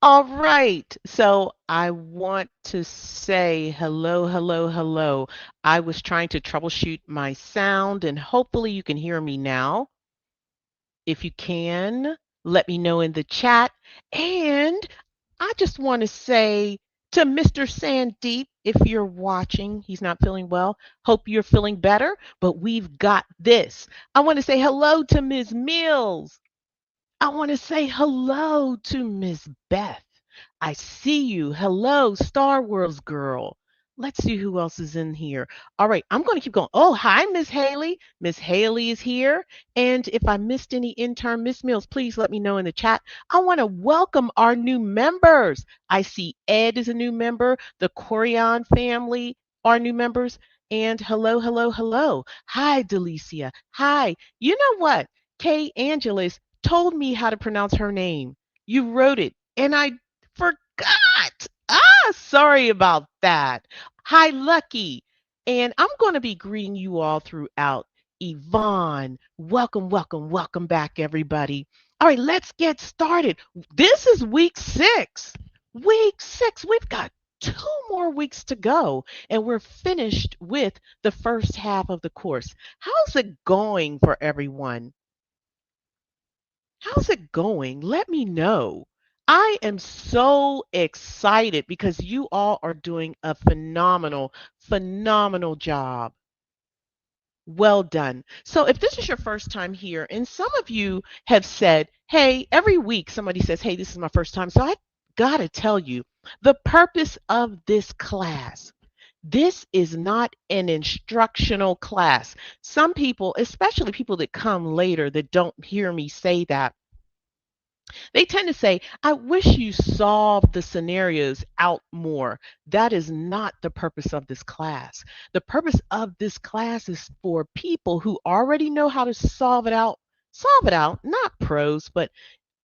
All right. So I want to say hello, hello, hello. I was trying to troubleshoot my sound and hopefully you can hear me now. If you can, let me know in the chat. And I just want to say to Mr. Sandeep, if you're watching, he's not feeling well. Hope you're feeling better, but we've got this. I want to say hello to Ms. Mills. I want to say hello to Miss Beth. I see you. Hello, Star Wars girl. Let's see who else is in here. All right, I'm going to keep going. Oh, hi, Miss Haley. Miss Haley is here. And if I missed any intern, Miss Mills, please let me know in the chat. I want to welcome our new members. I see Ed is a new member, the Corian family are new members. And hello, hello, hello. Hi, Delicia. Hi. You know what? Kay Angeles told me how to pronounce her name. You wrote it, and I forgot. Sorry about that. Hi, Lucky. And I'm going to be greeting you all throughout. Yvonne, welcome, welcome, welcome back, everybody. All right, let's get started. This is week 6. Week 6. We've got 2 more weeks to go, and we're finished with the first half of the course. How's it going for everyone? How's it going? Let me know. I am so excited because you all are doing a phenomenal, phenomenal job. Well done. So, if this is your first time here, and some of you have said, hey, every week somebody says, hey, this is my first time. So, I got to tell you the purpose of this class. This is not an instructional class. Some people, especially people that come later that don't hear me say that, they tend to say, I wish you solved the scenarios out more. That is not the purpose of this class. The purpose of this class is for people who already know how to solve it out, not pros, but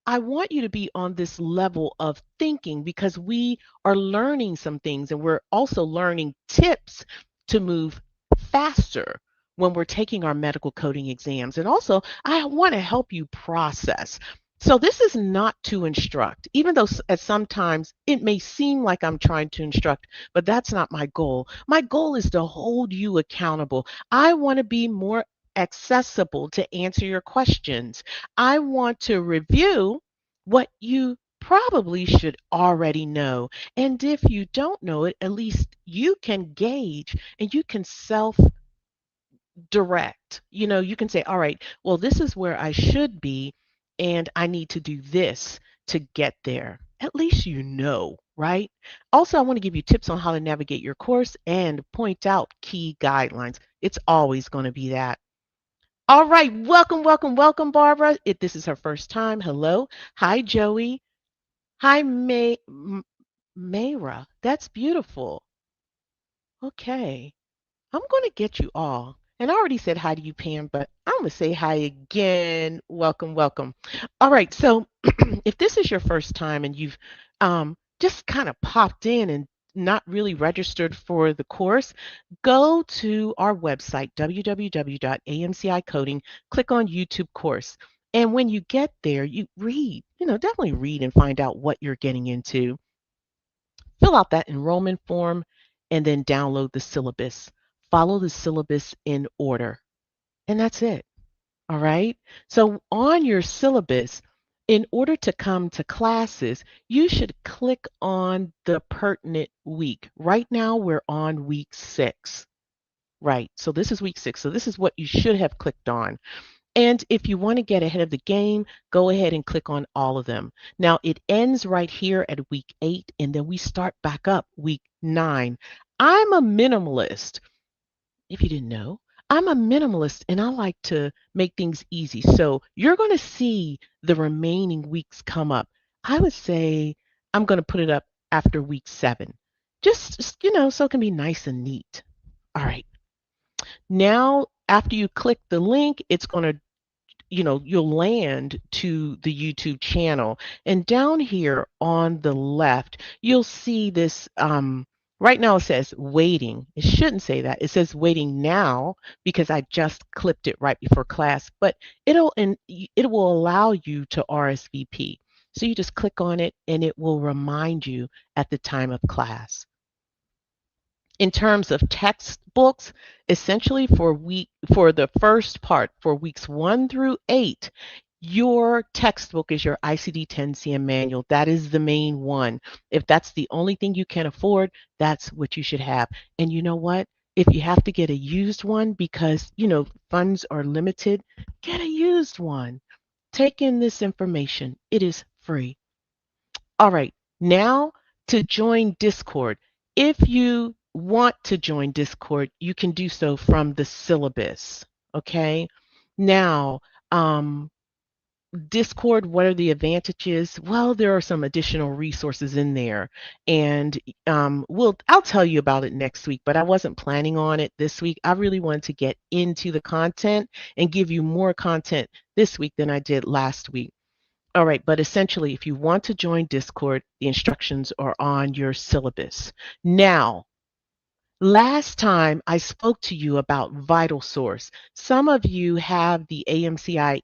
I want you to be on this level of thinking because we are learning some things and we're also learning tips to move faster when we're taking our medical coding exams. And also, I want to help you process. So, this is not to instruct, even though at sometimes it may seem like I'm trying to instruct, but that's not my goal. My goal is to hold you accountable. I want to be more accessible to answer your questions. I want to review what you probably should already know. And if you don't know it, at least you can gauge and you can self direct. You can say, all right, well, this is where I should be, and I need to do this to get there. At least you know, right? Also, I want to give you tips on how to navigate your course and point out key guidelines. It's always going to be that. All right, welcome, welcome, welcome, Barbara. If this is her first time, hello. Hi, Joey. Hi, Mayra. That's beautiful. Okay. I'm going to get you all. And I already said hi to you, Pam, but I'm going to say hi again. Welcome, welcome. All right. So if this is your first time and you've just kind of popped in and not really registered for the course, go to our website, www.amcicoding, click on YouTube course. And when you get there, you read, definitely read and find out what you're getting into. Fill out that enrollment form and then download the syllabus. Follow the syllabus in order. And that's it. All right. So on your syllabus, in order to come to classes, you should click on the pertinent week. Right now, we're on week 6. Right. So this is week 6. So this is what you should have clicked on. And if you want to get ahead of the game, go ahead and click on all of them. Now, it ends right here at week 8, and then we start back up week 9. I'm a minimalist. If you didn't know, I'm a minimalist and I like to make things easy. So you're going to see the remaining weeks come up. I would say I'm going to put it up after week 7, just so it can be nice and neat. All right. Now, after you click the link, it's going to you'll land to the YouTube channel. And down here on the left, you'll see this. Right now it says waiting. It shouldn't say that. It says waiting now because I just clipped it right before class, but it will allow you to RSVP. So you just click on it and it will remind you at the time of class. In terms of textbooks, essentially for the first part, for weeks 1 through 8, your textbook is your ICD-10-CM manual. That is the main one. If that's the only thing you can afford, that's what you should have. And you know what? If you have to get a used one because, funds are limited, get a used one. Take in this information. It is free. All right, now to join Discord. If you want to join Discord, you can do so from the syllabus. Okay. Now, Discord, what are the advantages? Well, there are some additional resources in there, and I'll tell you about it next week. But I wasn't planning on it this week. I really wanted to get into the content and give you more content this week than I did last week. All right, but essentially, if you want to join Discord, the instructions are on your syllabus. Now, last time I spoke to you about Vital Source. Some of you have the AMCI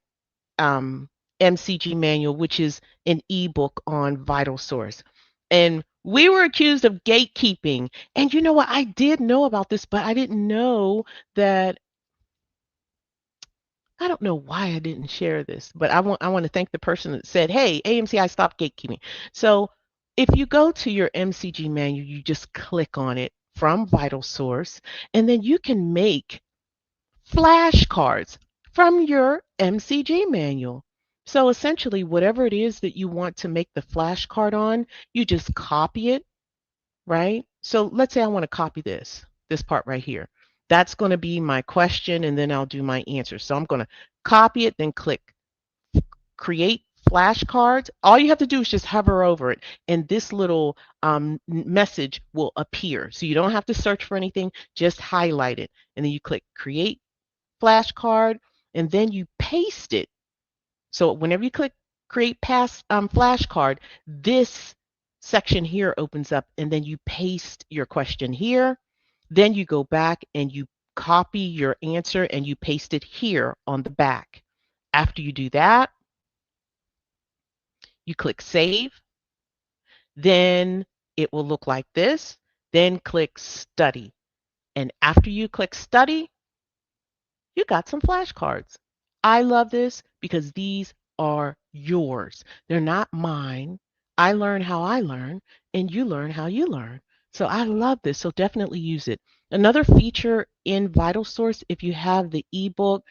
MCG manual, which is an ebook on Vital Source. And we were accused of gatekeeping. And you know what? I did know about this, but I didn't know that I don't know why I didn't share this, but I want to thank the person that said, "Hey, AMCI, stop gatekeeping." So, if you go to your MCG manual, you just click on it from Vital Source, and then you can make flashcards from your MCG manual. So essentially, whatever it is that you want to make the flashcard on, you just copy it, right? So let's say I want to copy this part right here. That's going to be my question, and then I'll do my answer. So I'm going to copy it, then click create flashcards. All you have to do is just hover over it, and this little message will appear. So you don't have to search for anything, just highlight it. And then you click create flashcard, and then you paste it. So whenever you click create past flashcard, this section here opens up, and then you paste your question here. Then you go back and you copy your answer and you paste it here on the back. After you do that, you click save. Then it will look like this. Then click study. And after you click study, you got some flashcards. I love this because these are yours. They're not mine. I learn how I learn, and you learn how you learn. So I love this. So definitely use it. Another feature in Vital Source, if you have the ebook,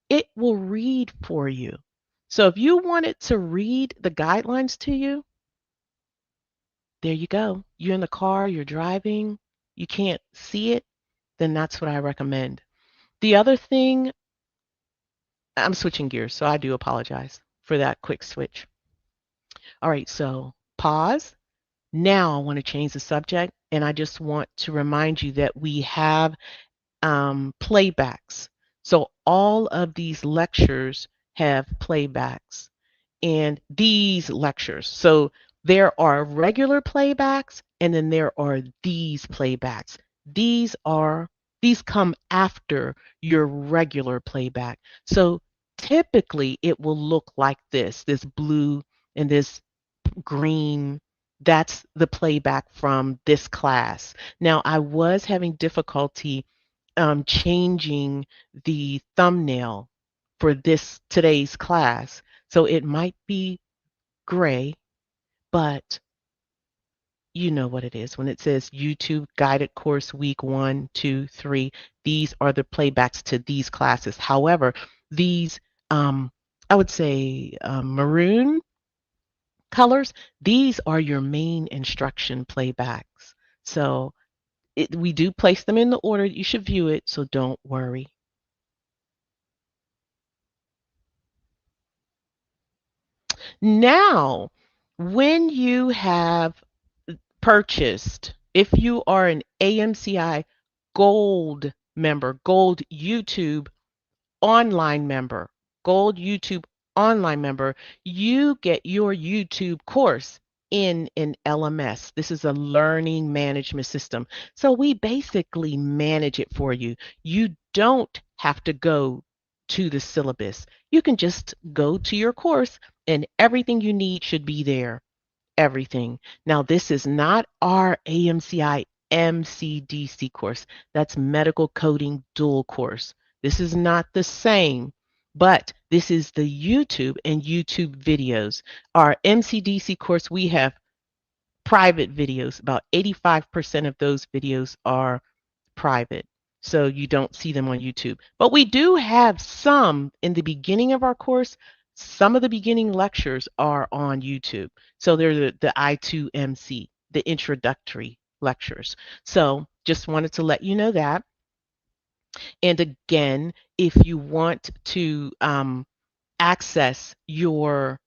it will read for you. So if you want it to read the guidelines to you, there you go. You're in the car, you're driving, you can't see it, then that's what I recommend. The other thing, I'm switching gears, so I do apologize for that quick switch. All right, so pause. Now I want to change the subject, and I just want to remind you that we have playbacks. So all of these lectures have playbacks, and these lectures. So there are regular playbacks, and then there are these playbacks. These are these come after your regular playback. So typically it will look like this blue and this green. That's the playback from this class. Now, I was having difficulty changing the thumbnail for today's class. So it might be gray, but you know what it is. When it says YouTube guided course week 1, 2, 3, these are the playbacks to these classes. However, these, I would say maroon colors, these are your main instruction playbacks. So we do place them in the order you should view it, so don't worry. Now, when you have purchased, if you are an AMCI Gold member, Gold YouTube online member, Gold YouTube online member, you get your YouTube course in an LMS. This is a learning management system. So we basically manage it for you. You don't have to go to the syllabus. You can just go to your course And everything you need should be there. Everything. Now, this is not our AMCI MCDC course. That's medical coding dual course. This is not the same, but this is the YouTube and YouTube videos. Our MCDC course, we have private videos. About 85% of those videos are private. So you don't see them on YouTube. But we do have some in the beginning of our course. Some of the beginning lectures are on YouTube. So they're the I2MC, the introductory lectures. So just wanted to let you know that. And again, if you want to access your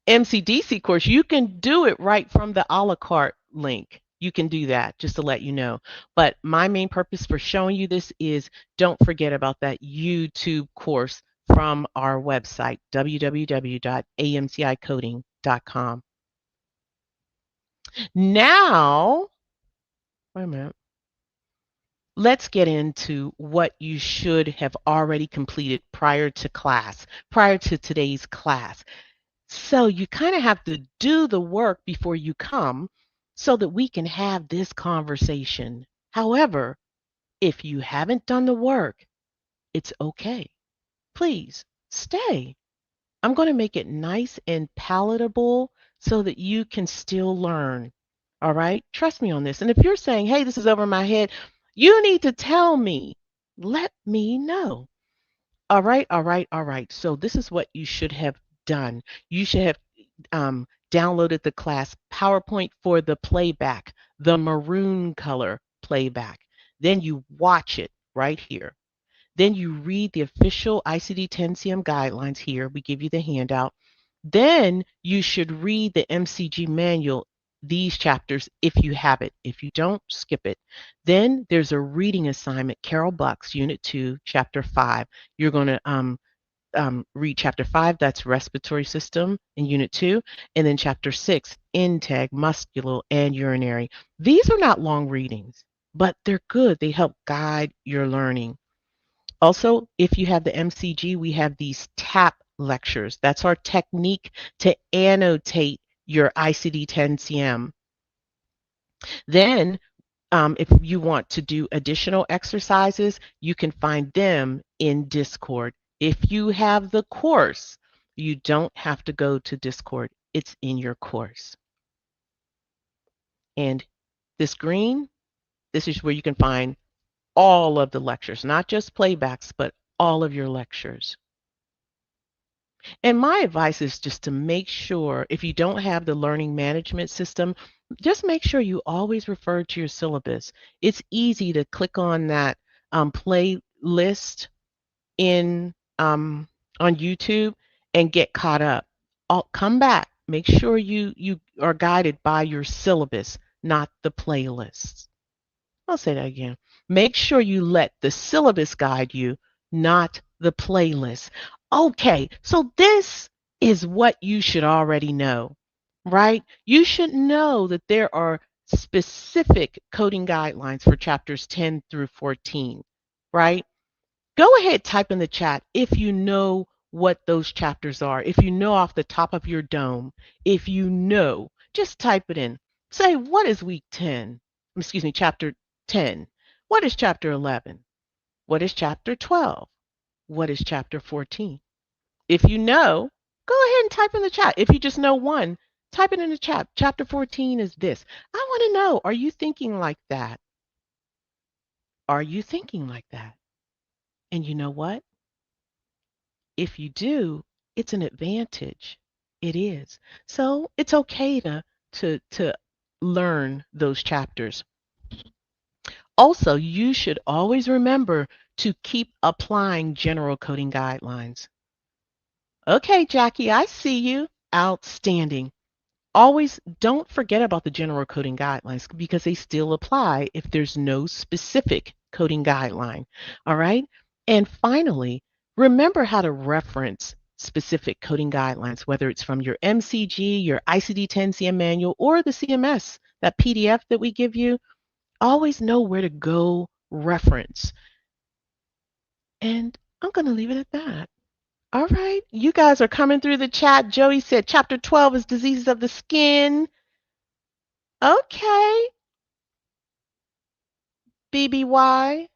MCDC course, you can do it right from the a la carte link. You can do that, just to let you know. But my main purpose for showing you this is don't forget about that YouTube course from our website, www.amcicoding.com. Now, wait a minute. Let's get into what you should have already completed prior to class, prior to today's class. So you kind of have to do the work before you come so that we can have this conversation. However, if you haven't done the work, it's okay. Please stay. I'm going to make it nice and palatable so that you can still learn. All right? Trust me on this. And if you're saying, hey, this is over my head, you need to tell me. Let me know. All right, all right, all right. So this is what you should have done. You should have downloaded the class PowerPoint for the playback, the maroon color playback. Then you watch it right here. Then you read the official ICD-10-CM guidelines here. We give you the handout. Then you should read the MCG manual, these chapters, if you have it. If you don't, skip it. Then there's a reading assignment, Carol Buck's Unit 2, Chapter 5. You're going to read Chapter 5, that's Respiratory System in Unit 2, and then Chapter 6, Integ, Muscular, and Urinary. These are not long readings, but they're good. They help guide your learning. Also, if you have the MCG, we have these TAP lectures. That's our technique to annotate your ICD-10-CM. Then, if you want to do additional exercises, you can find them in Discord. If you have the course, you don't have to go to Discord. It's in your course. And this green, this is where you can find all of the lectures, not just playbacks, but all of your lectures. And my advice is just to make sure, if you don't have the learning management system, just make sure you always refer to your syllabus. It's easy to click on that playlist in on YouTube and get caught up. I'll come back. Make sure you are guided by your syllabus, not the playlists. I'll say that again. Make sure you let the syllabus guide you, not the playlist. Okay, so this is what you should already know, right? You should know that there are specific coding guidelines for chapters 10 through 14, right? Go ahead, type in the chat if you know what those chapters are. If you know off the top of your dome, if you know, just type it in. Say, what is week 10? Excuse me, chapter 10. What is chapter 11? What is chapter 12? What is chapter 14? If you know, go ahead and type in the chat. If you just know one, type it in the chat. Chapter 14 is this. I want to know, are you thinking like that? Are you thinking like that? And you know what? If you do, it's an advantage. It is. So it's okay to learn those chapters. Also, you should always remember to keep applying general coding guidelines. Okay, Jackie, I see you. Outstanding. Always don't forget about the general coding guidelines because they still apply if there's no specific coding guideline. All right. And finally, remember how to reference specific coding guidelines, whether it's from your MCG, your ICD-10-CM manual, or the CMS, that PDF that we give you. Always know where to go reference. And I'm going to leave it at that. All right. You guys are coming through the chat. Joey said chapter 12 is diseases of the skin. Okay. BBY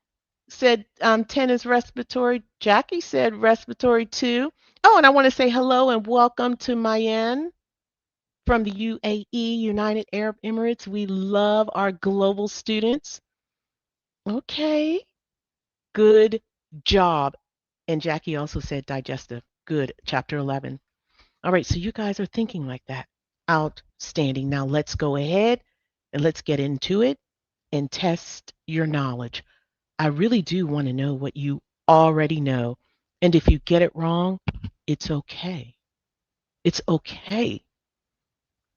said 10 is respiratory. Jackie said respiratory too. Oh, and I want to say hello and welcome to Mayan from the UAE, United Arab Emirates. We love our global students. Okay. Good job. And Jackie also said digestive. Good. Chapter 11. All right. So you guys are thinking like that. Outstanding. Now let's go ahead and let's get into it and test your knowledge. I really do want to know what you already know. And if you get it wrong, it's okay. It's okay.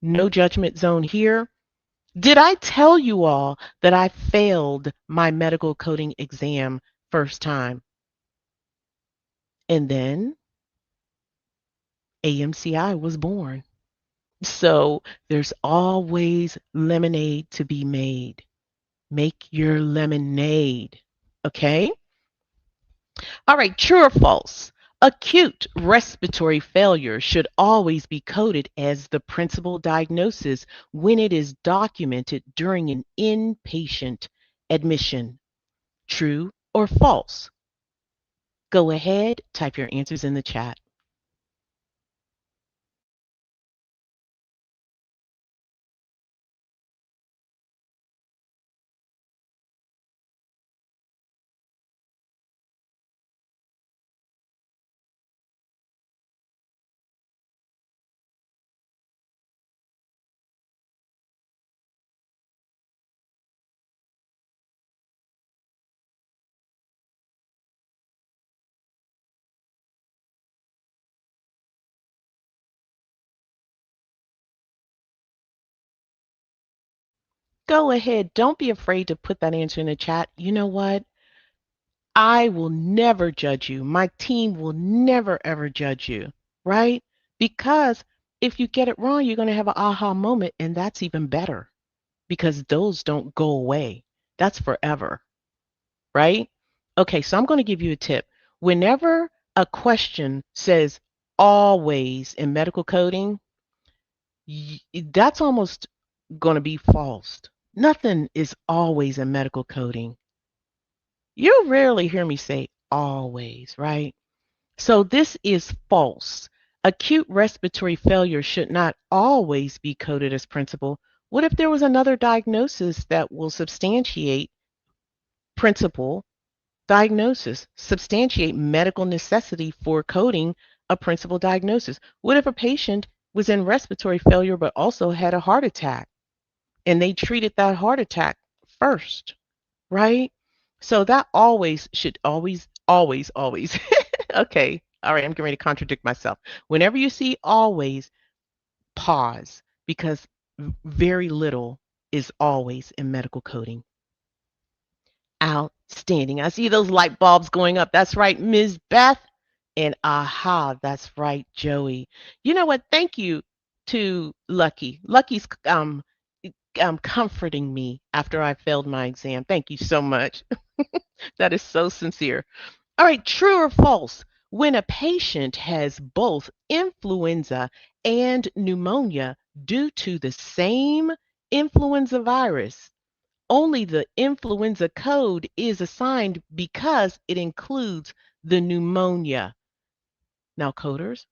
No judgment zone here. Did I tell you all that I failed my medical coding exam first time? And then AMCI was born. So there's always lemonade to be made. Make your lemonade. Okay? All right, true or false? Acute respiratory failure should always be coded as the principal diagnosis when it is documented during an inpatient admission. True or false? Go ahead, type your answers in the chat. Go ahead. Don't be afraid to put that answer in the chat. You know what? I will never judge you. My team will never, ever judge you, right? Because if you get it wrong, you're going to have an aha moment, and that's even better because those don't go away. That's forever, right? Okay, so I'm going to give you a tip. Whenever a question says always in medical coding, that's almost going to be false. Nothing is always in medical coding. You rarely hear me say always, right? So this is false. Acute respiratory failure should not always be coded as principal. What if there was another diagnosis that will substantiate principal diagnosis, substantiate medical necessity for coding a principal diagnosis? What if a patient was in respiratory failure but also had a heart attack and they treated that heart attack first, right? So that always should always. Okay. All right. I'm getting ready to contradict myself. Whenever you see always, pause because very little is always in medical coding. Outstanding. I see those light bulbs going up. That's right, Ms. Beth. And aha, that's right, Joey. You know what? Thank you to Lucky. Lucky's comforting me after I failed my exam. Thank you so much. That is so sincere. All right, true or false? When a patient has both influenza and pneumonia due to the same influenza virus, only the influenza code is assigned because it includes the pneumonia. Now, coders,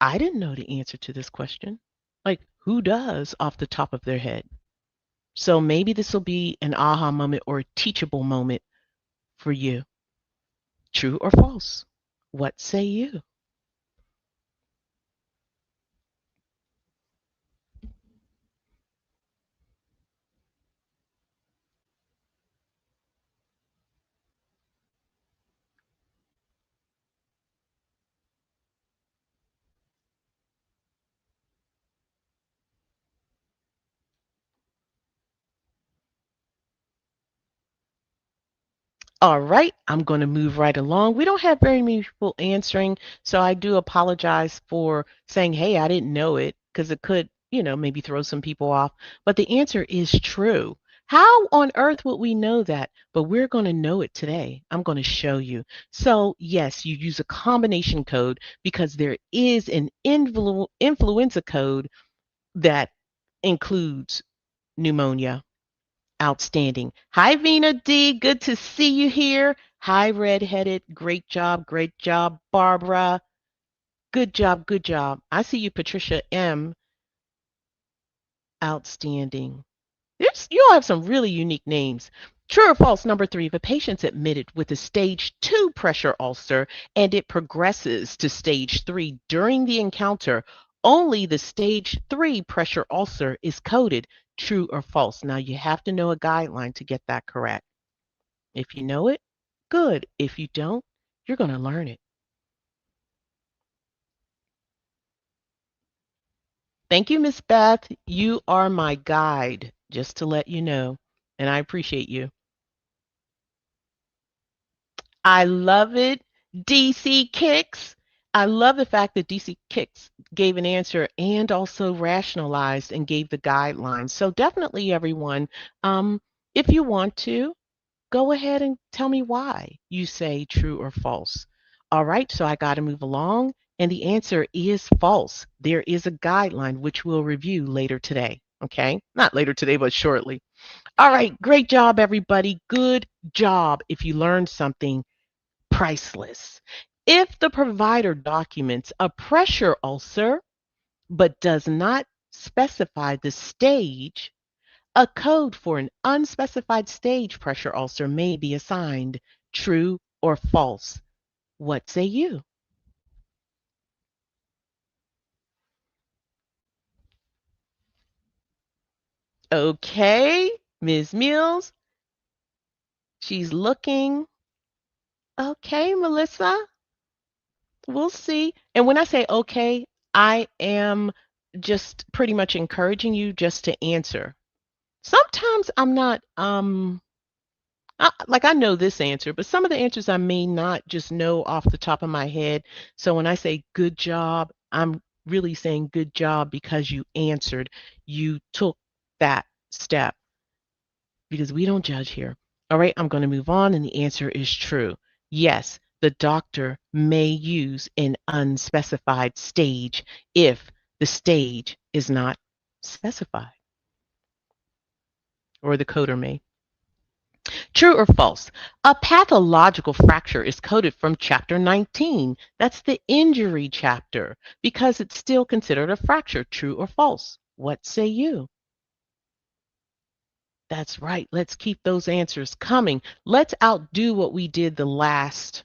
I didn't know the answer to this question. Like, who does off the top of their head? So maybe this will be an aha moment or a teachable moment for you. True or false? What say you? All right, I'm going to move right along. We don't have very many people answering, so I do apologize for saying, hey, I didn't know it, because it could, maybe throw some people off. But the answer is true. How on earth would we know that? But we're going to know it today. I'm going to show you. So, yes, you use a combination code because there is an influenza code that includes pneumonia. Outstanding. Hi, Vina D. Good to see you here. Hi, Redheaded. Great job. Great job, Barbara. Good job. Good job. I see you, Patricia M. Outstanding. You all have some really unique names. True or false, number 3, if a patient's admitted with a stage 2 pressure ulcer and it progresses to stage 3 during the encounter, only the stage 3 pressure ulcer is coded. True or false? Now you have to know a guideline to get that correct. If you know it, good. If you don't, you're going to learn it. Thank you, Miss Beth. You are my guide, just to let you know, and I appreciate you. I love it. DC Kicks. I love the fact that DC Kicks gave an answer and also rationalized and gave the guidelines. So definitely, everyone, if you want to, go ahead and tell me why you say true or false. All right, so I got to move along. And the answer is false. There is a guideline which we'll review later today. Okay, not later today, but shortly. All right, great job, everybody. Good job. If you learned something, priceless. If the provider documents a pressure ulcer but does not specify the stage, a code for an unspecified stage pressure ulcer may be assigned. True or false? What say you? Okay, Ms. Mills, she's looking. Okay, Melissa, we'll see. And when I say okay, I am just pretty much encouraging you just to answer. Sometimes I'm not like I know this answer, but some of the answers I may not just know off the top of my head. So when I say good job, I'm really saying good job because you answered, you took that step because we don't judge here. All right, I'm going to move on, and the answer is true. Yes, the doctor may use an unspecified stage if the stage is not specified, or the coder may. True or false? A pathological fracture is coded from chapter 19. That's the injury chapter because it's still considered a fracture. True or false? What say you? That's right. Let's keep those answers coming. Let's outdo what we did the last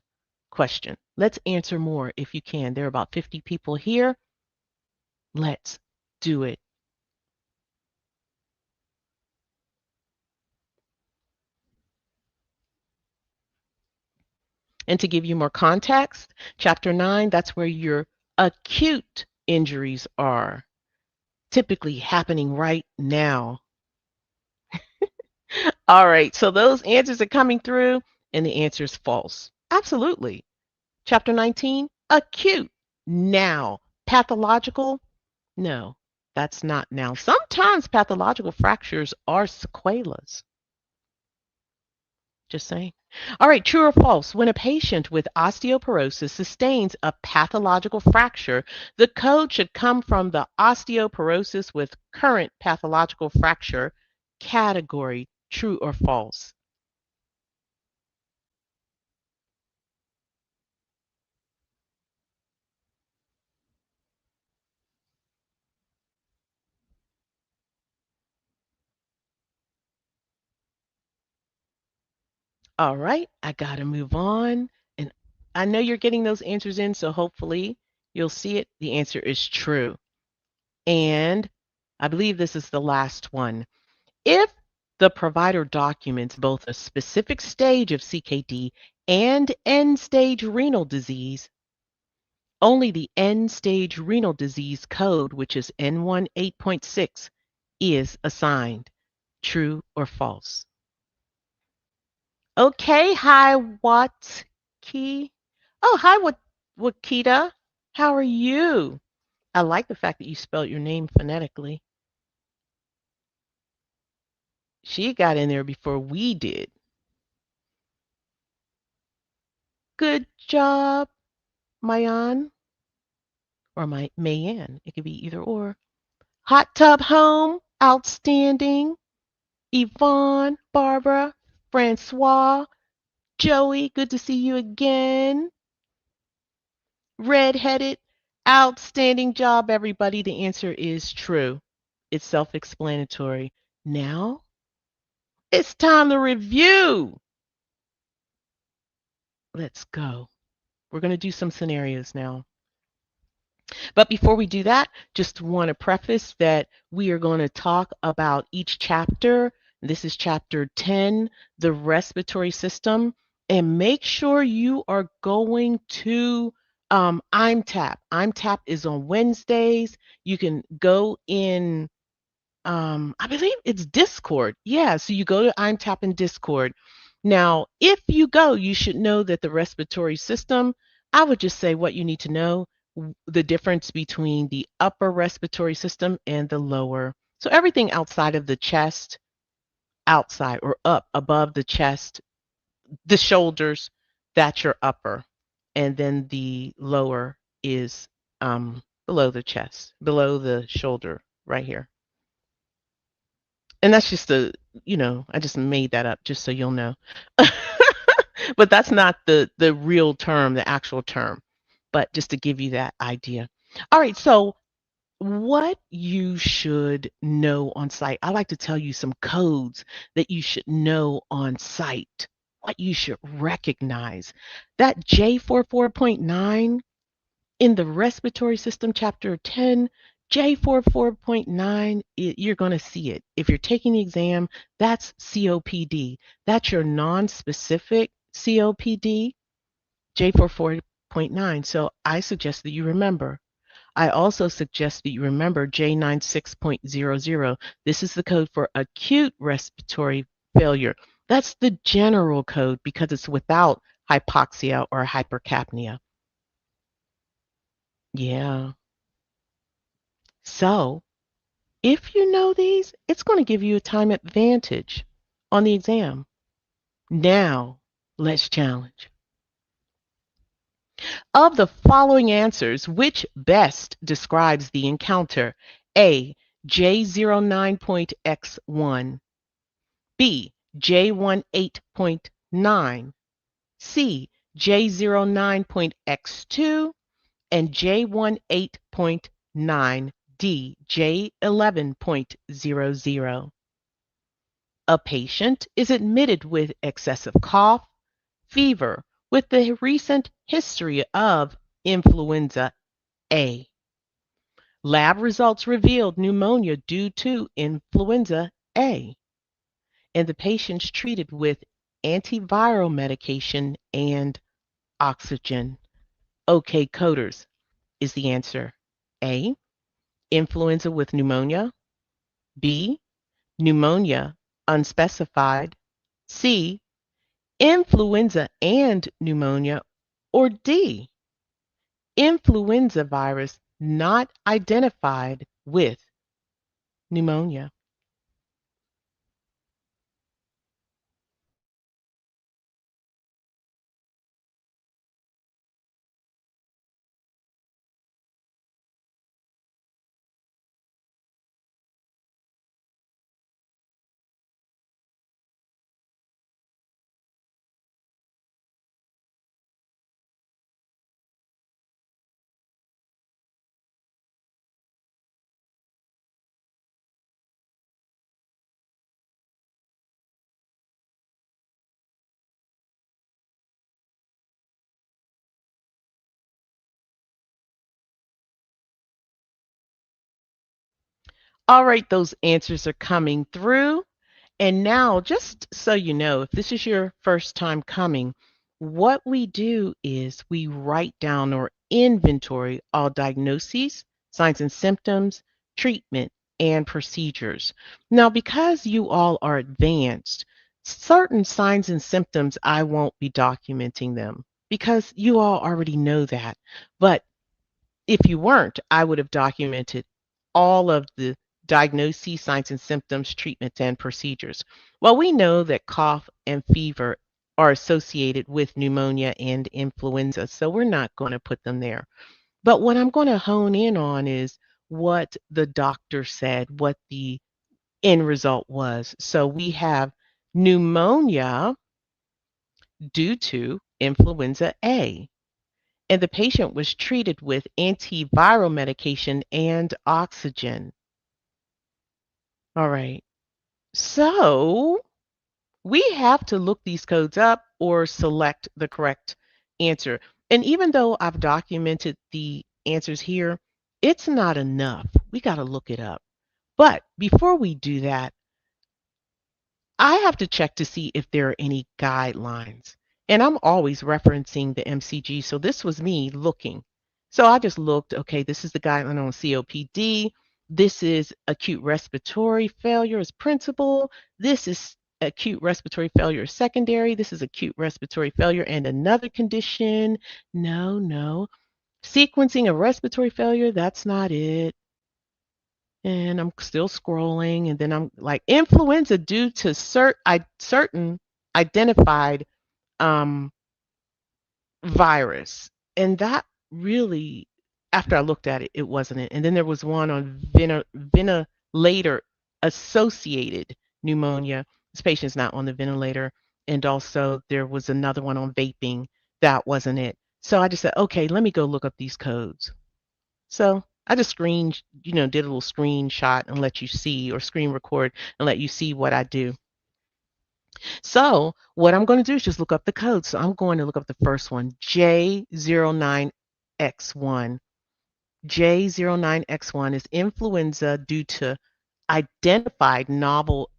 question. Let's answer more if you can. There are about 50 people here. Let's do it. And to give you more context, chapter 9, that's where your acute injuries are typically happening right now. All right, so those answers are coming through, and the answer is false. Absolutely. Chapter 19, acute, now. Pathological, no, that's not now. Sometimes pathological fractures are sequelas. Just saying. All right, true or false? When a patient with osteoporosis sustains a pathological fracture, the code should come from the osteoporosis with current pathological fracture category. True or false? All right, I got to move on. And I know you're getting those answers in, so hopefully you'll see it. The answer is true. And I believe this is the last one. If the provider documents both a specific stage of CKD and end-stage renal disease, only the end-stage renal disease code, which is N18.6, is assigned. True or false? Okay, hi, Watki. Oh, hi, Wakita. How are you? I like the fact that you spelled your name phonetically. She got in there before we did. Good job, Mayan, or Mayan. It could be either or. Hot Tub Home, outstanding. Yvonne, Barbara, Francois, Joey, good to see you again. Redheaded, outstanding job, everybody. The answer is true. It's self explanatory. Now it's time to review. Let's go. We're going to do some scenarios now. But before we do that, just want to preface that we are going to talk about each chapter. This is chapter 10, the respiratory system. And make sure you are going to IMTAP. IMTAP is on Wednesdays. You can go in I believe it's Discord. Yeah, so you go to I'm tapping Discord. Now, if you go, you should know that the respiratory system, I would just say what you need to know, the difference between the upper respiratory system and the lower. So everything outside of the chest, outside or up above the chest, the shoulders, that's your upper. And then the lower is below the chest, below the shoulder, right here. And that's just I just made that up just so you'll know. But that's not the real term, the actual term. But just to give you that idea. All right, so what you should know on site. I like to tell you some codes that you should know on site. What you should recognize. That J44.9 in the respiratory system, chapter 10, J44.9, you're going to see it. If you're taking the exam, that's COPD. That's your non-specific COPD, J44.9. So I suggest that you remember. I also suggest that you remember J96.00. This is the code for acute respiratory failure. That's the general code because it's without hypoxia or hypercapnia. Yeah. So if you know these, it's going to give you a time advantage on the exam. Now, let's challenge. Of the following answers, which best describes the encounter? A, J09.x1, B, J18.9, C, J09.x2, and J18.9, D, J11.00. A patient is admitted with excessive cough, fever, with the recent history of influenza A. Lab results revealed pneumonia due to influenza A. And the patient's treated with antiviral medication and oxygen. Okay, coders, is the answer A, influenza with pneumonia, B, pneumonia unspecified, C, influenza and pneumonia, or D, influenza virus not identified with pneumonia? All right, those answers are coming through. And now, just so you know, if this is your first time coming, what we do is we write down or inventory all diagnoses, signs and symptoms, treatment, and procedures. Now, because you all are advanced, certain signs and symptoms, I won't be documenting them because you all already know that. But if you weren't, I would have documented all of the diagnoses, signs and symptoms, treatments, and procedures. Well, we know that cough and fever are associated with pneumonia and influenza, so we're not going to put them there. But what I'm going to hone in on is what the doctor said, what the end result was. So we have pneumonia due to influenza A, and the patient was treated with antiviral medication and oxygen. All right. So we have to look these codes up or select the correct answer. And even though I've documented the answers here, it's not enough. We got to look it up. But before we do that, I have to check to see if there are any guidelines. And I'm always referencing the MCG. So this was me looking. So I just looked, okay, this is the guideline on COPD. This is acute respiratory failure as principal. This is acute respiratory failure as secondary. This is acute respiratory failure and another condition. No, no. Sequencing of respiratory failure, that's not it. And I'm still scrolling, and then I'm like influenza due to certain identified um, virus, and that really, after I looked at it, it wasn't it. And then there was one on ventilator associated pneumonia. This patient's not on the ventilator, and also there was another one on vaping. That wasn't it. So I just said, okay, let me go look up these codes. So I just did a little screenshot and let you see, or screen record and let you see what I do. So what I'm going to do is just look up the code. So I'm going to look up the first one, J09X1. J09X1 is influenza due to identified novel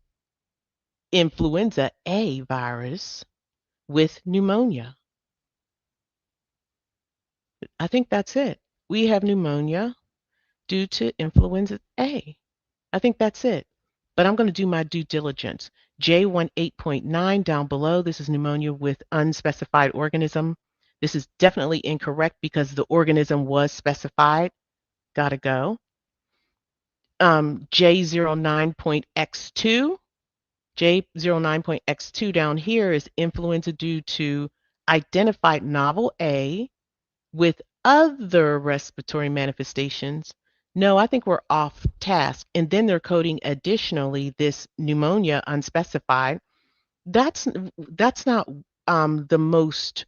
influenza A virus with pneumonia. I think that's it. We have pneumonia due to influenza A. I think that's it. But I'm going to do my due diligence. J18.9 down below, this is pneumonia with unspecified organism. This is definitely incorrect because the organism was specified. Gotta go. J09.X2. J09.X2 down here is influenza due to identified novel A with other respiratory manifestations. No, I think we're off task. And then they're coding additionally this pneumonia unspecified. That's not the most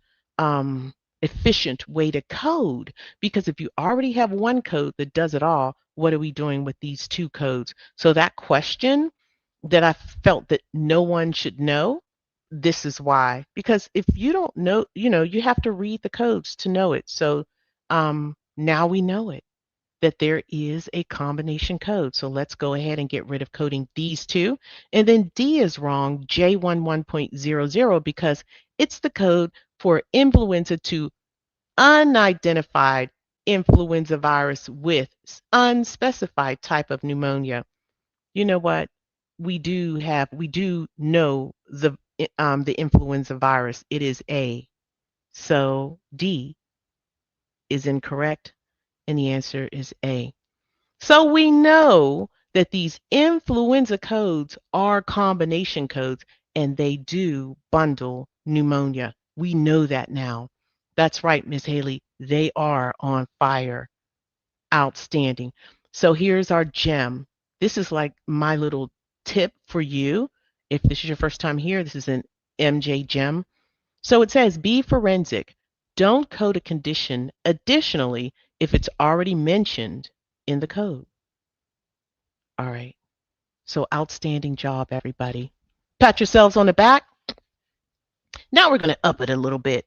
efficient way to code, because if you already have one code that does it all, what are we doing with these two codes? So that question that I felt that no one should know, this is why. Because if you don't know, you have to read the codes to know it. So now we know it, that there is a combination code. So let's go ahead and get rid of coding these two. And then D is wrong, J11.00, because it's the code for influenza to unidentified influenza virus with unspecified type of pneumonia. You know what? We do know the influenza virus. It is A. So D is incorrect, and the answer is A. So we know that these influenza codes are combination codes, and they do bundle pneumonia. We know that now. That's right, Miss Haley. They are on fire. Outstanding. So here's our gem. This is like my little tip for you. If this is your first time here, this is an MJ gem. So it says be forensic. Don't code a condition additionally if it's already mentioned in the code. All right. So outstanding job, everybody. Pat yourselves on the back. Now we're going to up it a little bit.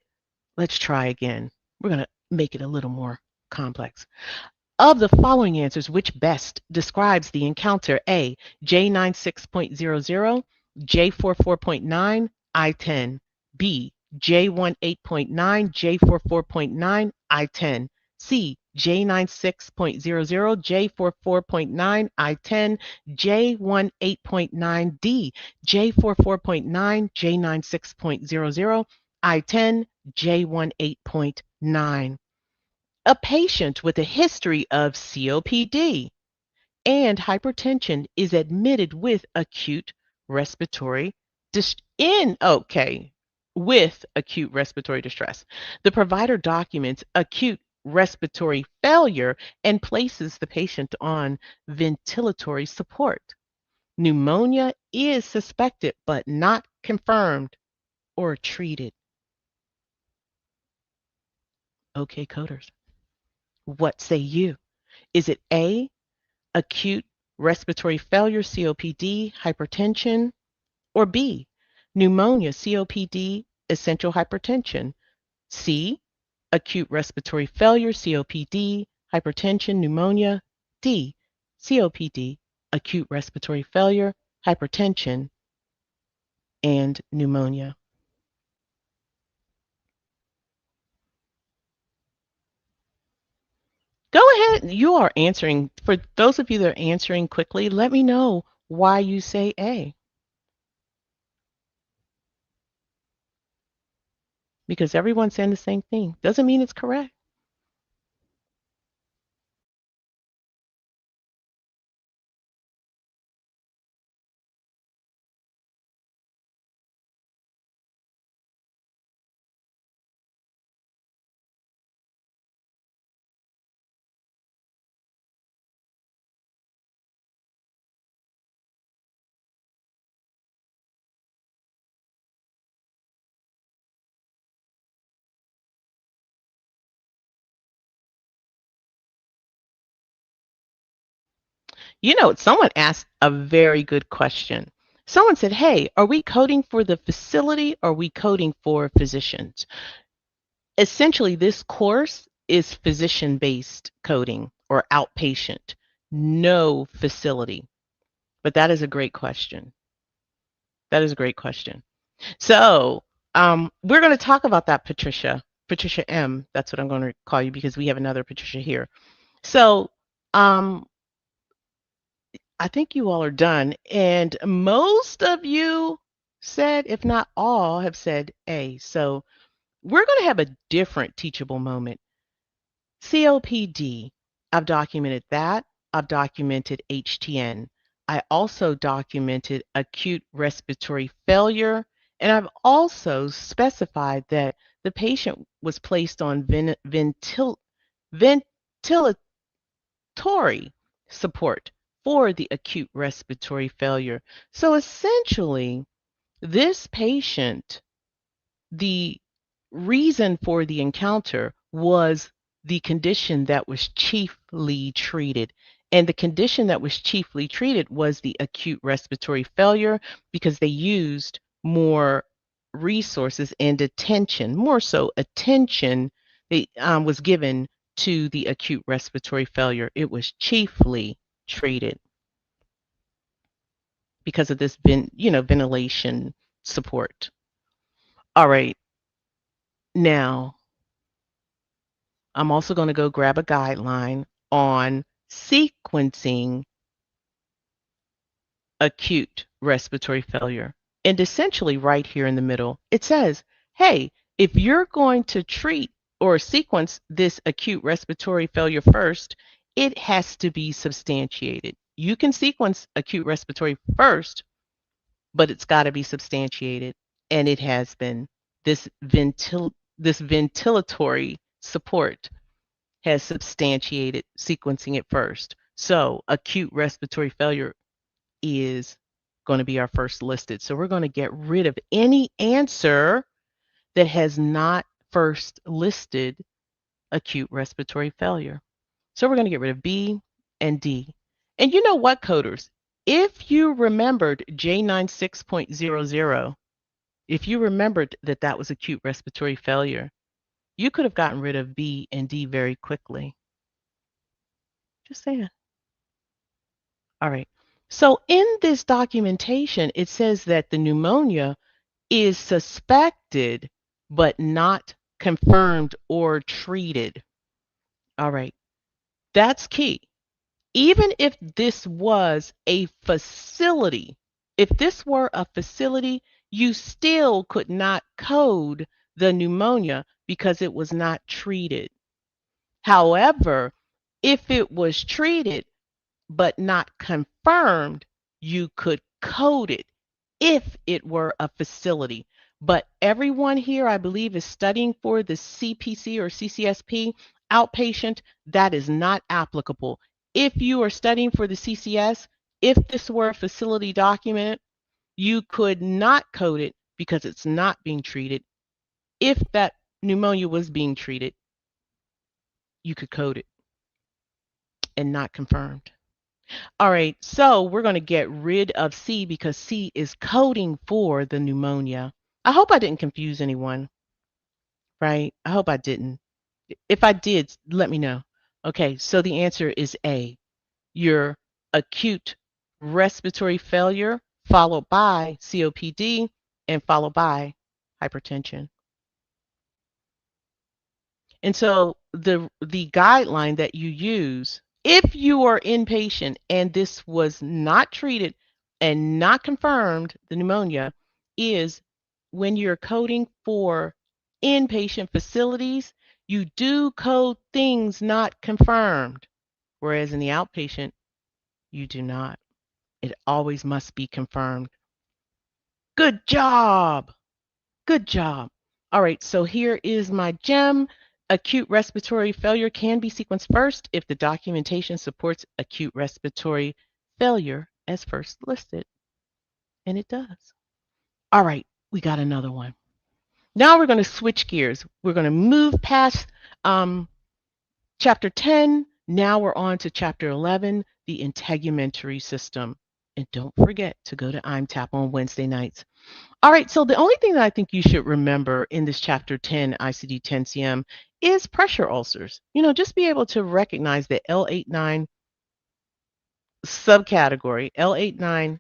Let's try again. We're going to make it a little more complex. Of the following answers, which best describes the encounter? A, J96.00, J44.9, I10. B, J18.9, J44.9, I10. C, J96.00, J44.9, I10, J18.9. D, J44.9, J96.00, I10, J18.9. A patient with a history of COPD and hypertension is admitted with acute respiratory dis- in okay with acute respiratory distress. The provider documents acute respiratory failure and places the patient on ventilatory support. Pneumonia is suspected but not confirmed or treated. Okay, coders, what say you? Is it A, acute respiratory failure, COPD, hypertension, or B, pneumonia, COPD, essential hypertension? C, acute respiratory failure, COPD, hypertension, pneumonia. D, COPD, acute respiratory failure, hypertension, and pneumonia. Go ahead. You are answering. For those of you that are answering quickly, let me know why you say A. Because everyone's saying the same thing. Doesn't mean it's correct. You know, someone asked a very good question. Someone said, hey, are we coding for the facility or are we coding for physicians? Essentially, this course is physician based coding or outpatient, no facility. But that is a great question. That is a great question. So, we're going to talk about that, Patricia. Patricia M. That's what I'm going to call you because we have another Patricia here. So, um, I think you all are done. And most of you said, if not all, have said A. So, we're going to have a different teachable moment. COPD, I've documented that. I've documented HTN. I also documented acute respiratory failure, and I've also specified that the patient was placed on ventilatory support for the acute respiratory failure. So essentially, this patient, the reason for the encounter was the condition that was chiefly treated. And the condition that was chiefly treated was the acute respiratory failure because they used more resources and attention, more so attention was given to the acute respiratory failure. It was chiefly treated because of this ventilation support. All right. Now, I'm also going to go grab a guideline on sequencing acute respiratory failure. And essentially, right here in the middle, it says, hey, if you're going to treat or sequence this acute respiratory failure first, it has to be substantiated. You can sequence acute respiratory first, but it's got to be substantiated. And it has been. This ventilatory support has substantiated sequencing it first. So acute respiratory failure is going to be our first listed. So we're going to get rid of any answer that has not first listed acute respiratory failure. So we're going to get rid of B and D. And you know what, coders? If you remembered J96.00, if you remembered that that was acute respiratory failure, you could have gotten rid of B and D very quickly. Just saying. All right. So in this documentation, it says that the pneumonia is suspected but not confirmed or treated. All right. That's key. Even if this was a facility, if this were a facility, you still could not code the pneumonia because it was not treated. However, if it was treated, but not confirmed, you could code it if it were a facility. But everyone here, I believe, is studying for the CPC or CCSP outpatient. That is not applicable. If you are studying for the CCS, if this were a facility document, you could not code it because it's not being treated. If that pneumonia was being treated, you could code it and not confirmed. All right, so we're going to get rid of C because C is coding for the pneumonia. I hope I didn't confuse anyone, right? I hope I didn't. If I did, let me know. Okay, so the answer is A. Your acute respiratory failure followed by COPD and followed by hypertension. And so the guideline that you use, if you are inpatient and this was not treated and not confirmed, the pneumonia, is when you're coding for inpatient facilities, you do code things not confirmed, whereas in the outpatient, you do not. It always must be confirmed. Good job. Good job. All right, so here is my gem. Acute respiratory failure can be sequenced first if the documentation supports acute respiratory failure as first listed. And it does. All right, we got another one. Now we're going to switch gears. We're going to move past chapter 10. Now we're on to chapter 11, the integumentary system. And don't forget to go to IMTAP on Wednesday nights. All right, so the only thing that I think you should remember in this chapter 10, ICD-10-CM, is pressure ulcers. Just be able to recognize the L89 subcategory, L89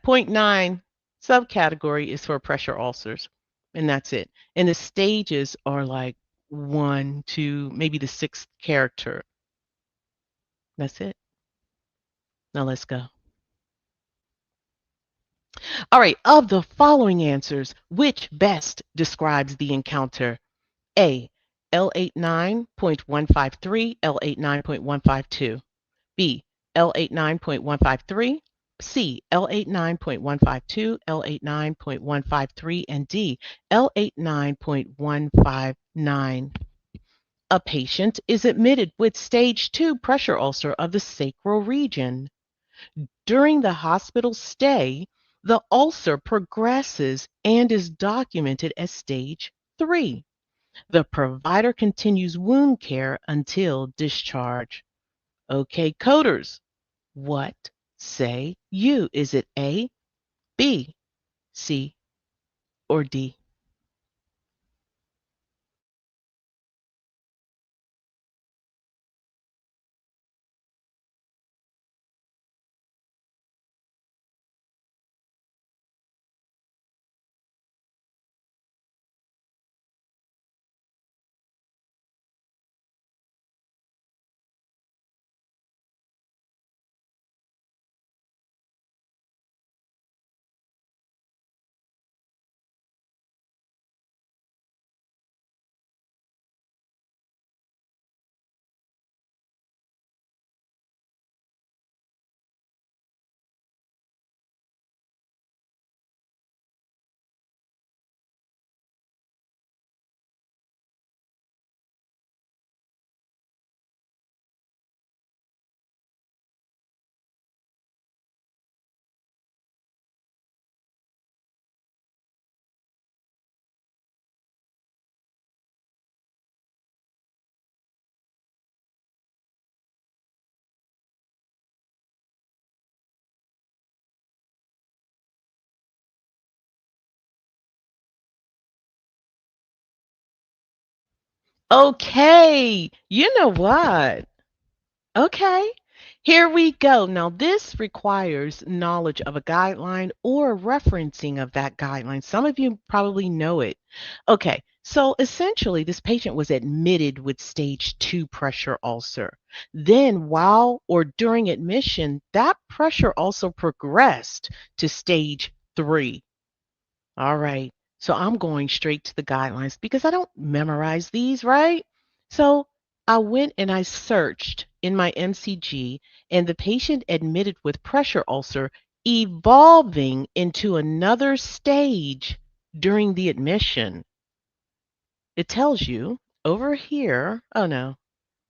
point 9 subcategory is for pressure ulcers, and that's it. And the stages are like 1, 2, maybe the 6th character. That's it. Now let's go. All right, of the following answers, which best describes the encounter? A. L89.153, L89.152. B. L89.153. C. L89.152, L89.153, and D. L89.159. A patient is admitted with stage 2 pressure ulcer of the sacral region. During the hospital stay, the ulcer progresses and is documented as stage 3. The provider continues wound care until discharge. Okay, coders, what say you? Is it A, B, C, or D? Okay, you know what? Okay, here we go. Now, this requires knowledge of a guideline or referencing of that guideline. Some of you probably know it. Okay, so essentially, this patient was admitted with stage 2 pressure ulcer. Then, while or during admission, that pressure also progressed to stage 3. All right, so I'm going straight to the guidelines because I don't memorize these, right? So I went and I searched in my MCG and the patient admitted with pressure ulcer evolving into another stage during the admission. It tells you over here, oh no,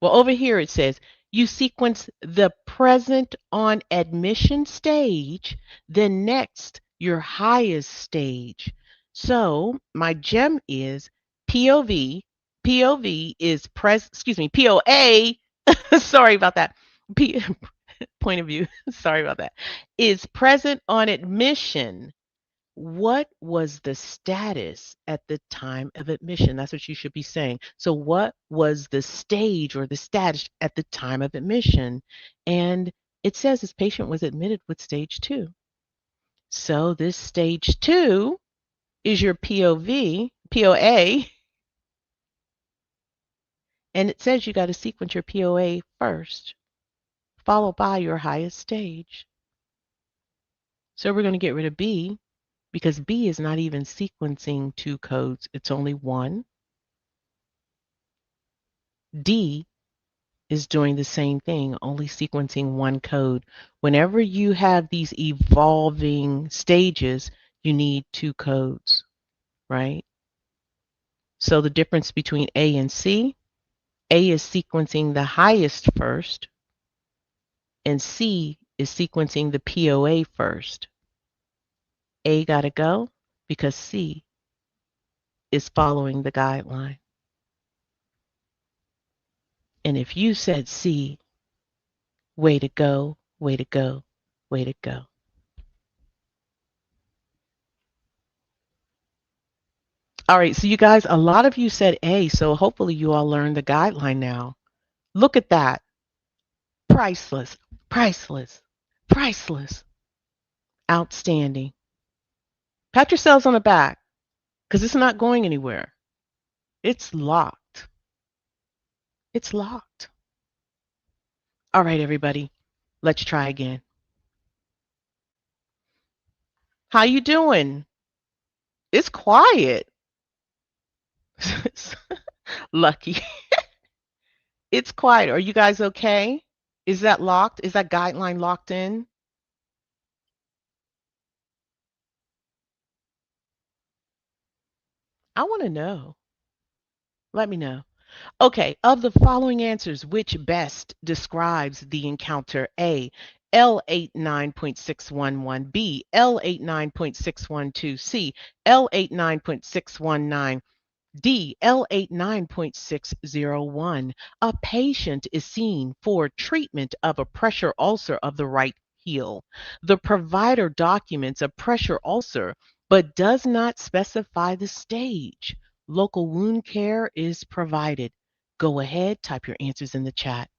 well, over here it says you sequence the present on admission stage, then next your highest stage. So my gem is POV. POV is POA. Sorry about that. P, point of view. Sorry about that. Is present on admission. What was the status at the time of admission? That's what you should be saying. So, what was the stage or the status at the time of admission? And it says this patient was admitted with stage 2. So, this stage 2 is your POA, and it says you got to sequence your POA first, followed by your highest stage. So, we're going to get rid of B because B is not even sequencing 2 codes, it's only 1. D is doing the same thing, only sequencing 1 code. Whenever you have these evolving stages, you need 2 codes, right? So the difference between A and C, A is sequencing the highest first, and C is sequencing the POA first. A got to go because C is following the guideline. And if you said C, way to go, way to go, way to go. All right, so you guys, a lot of you said A, so hopefully you all learned the guideline now. Look at that. Priceless, priceless, priceless. Outstanding. Pat yourselves on the back because it's not going anywhere. It's locked. It's locked. All right, everybody, let's try again. How you doing? It's quiet. Lucky. It's quiet. Are you guys okay? Is that locked? Is that guideline locked in? I want to know. Let me know. Okay, of the following answers, which best describes the encounter? A, L89.611, B, L89.612, C, L89.619, D, L89.601. A patient is seen for treatment of a pressure ulcer of the right heel. The provider documents a pressure ulcer but does not specify the stage. Local wound care is provided. Go ahead, type your answers in the chat.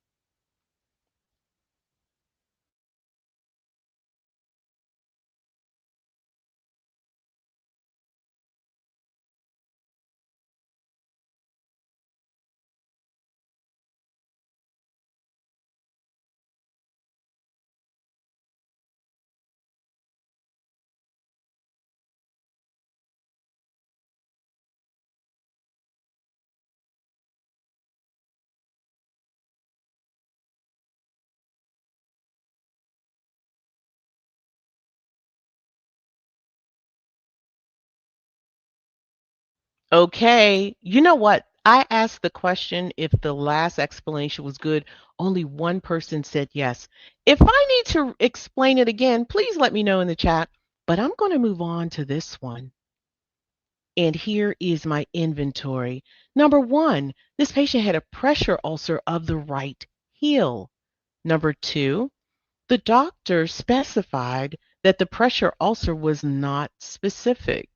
Okay, you know what? I asked the question if the last explanation was good. Only one person said yes. If I need to explain it again, please let me know in the chat. But I'm going to move on to this one. And here is my inventory. Number 1, this patient had a pressure ulcer of the right heel. Number 2, the doctor specified that the pressure ulcer was not specific.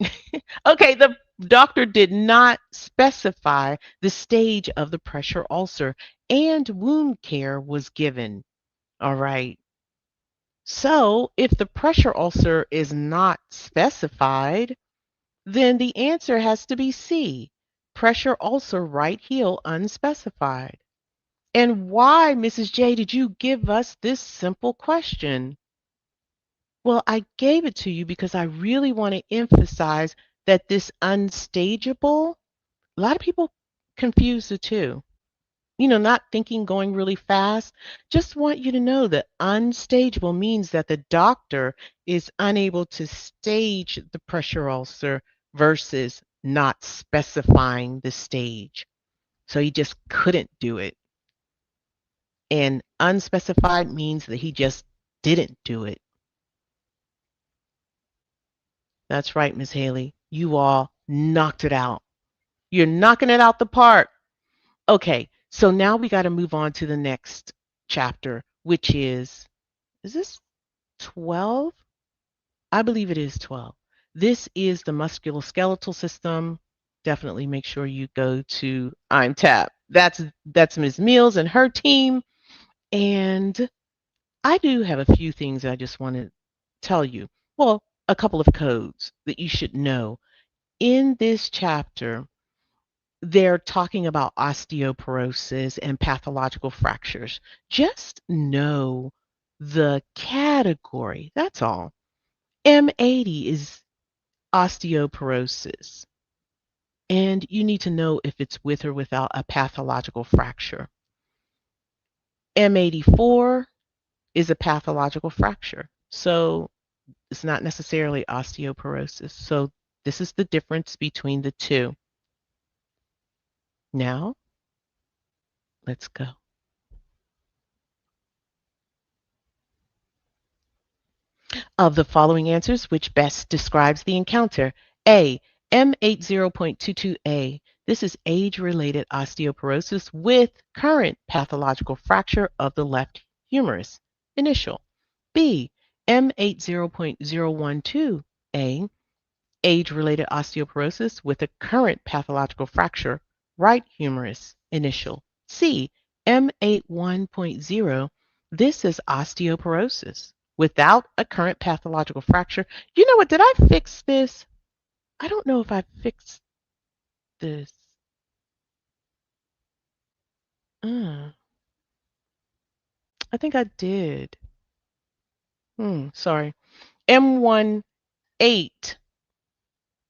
Okay, the doctor did not specify the stage of the pressure ulcer and wound care was given. All right. So, if the pressure ulcer is not specified, then the answer has to be C, pressure ulcer right heel unspecified. And why, Mrs. J, did you give us this simple question? Well, I gave it to you because I really want to emphasize that this unstageable, a lot of people confuse the two. not thinking going really fast. Just want you to know that unstageable means that the doctor is unable to stage the pressure ulcer versus not specifying the stage. So he just couldn't do it. And unspecified means that he just didn't do it. That's right, Miss Haley. You all knocked it out. You're knocking it out the park. Okay, so now we got to move on to the next chapter, which is this 12? I believe it is 12. This is the musculoskeletal system. Definitely make sure you go to I'm Tap. That's Ms. Mills and her team. And I do have a few things I just want to tell you. Well, a couple of codes that you should know. In this chapter, they're talking about osteoporosis and pathological fractures. Just know the category. That's all. M80 is osteoporosis, and you need to know if it's with or without a pathological fracture. M84 is a pathological fracture, so it's not necessarily osteoporosis. So this is the difference between the two. Now, let's go. Of the following answers, which best describes the encounter? A. M80.22A. This is age-related osteoporosis with current pathological fracture of the left humerus. Initial. B. M80.012A. Age-related osteoporosis with a current pathological fracture, right humerus. Initial. C. M81.0. This is osteoporosis without a current pathological fracture. You know what? Did I fix this? I don't know if I fixed this. I think I did. Sorry. M18.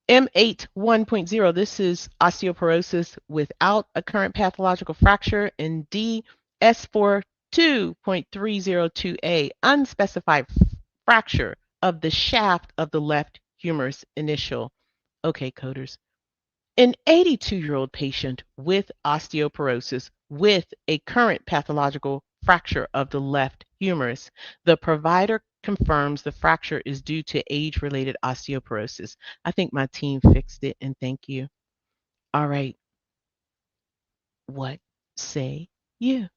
M8 1.0, this is osteoporosis without a current pathological fracture. And D, S4 2.302A, unspecified fracture of the shaft of the left humerus. Initial. Okay, coders. An 82-year-old patient with osteoporosis with a current pathological fracture of the left humerus. The provider confirms the fracture is due to age-related osteoporosis. I think my team fixed it, and thank you. All right. What say you?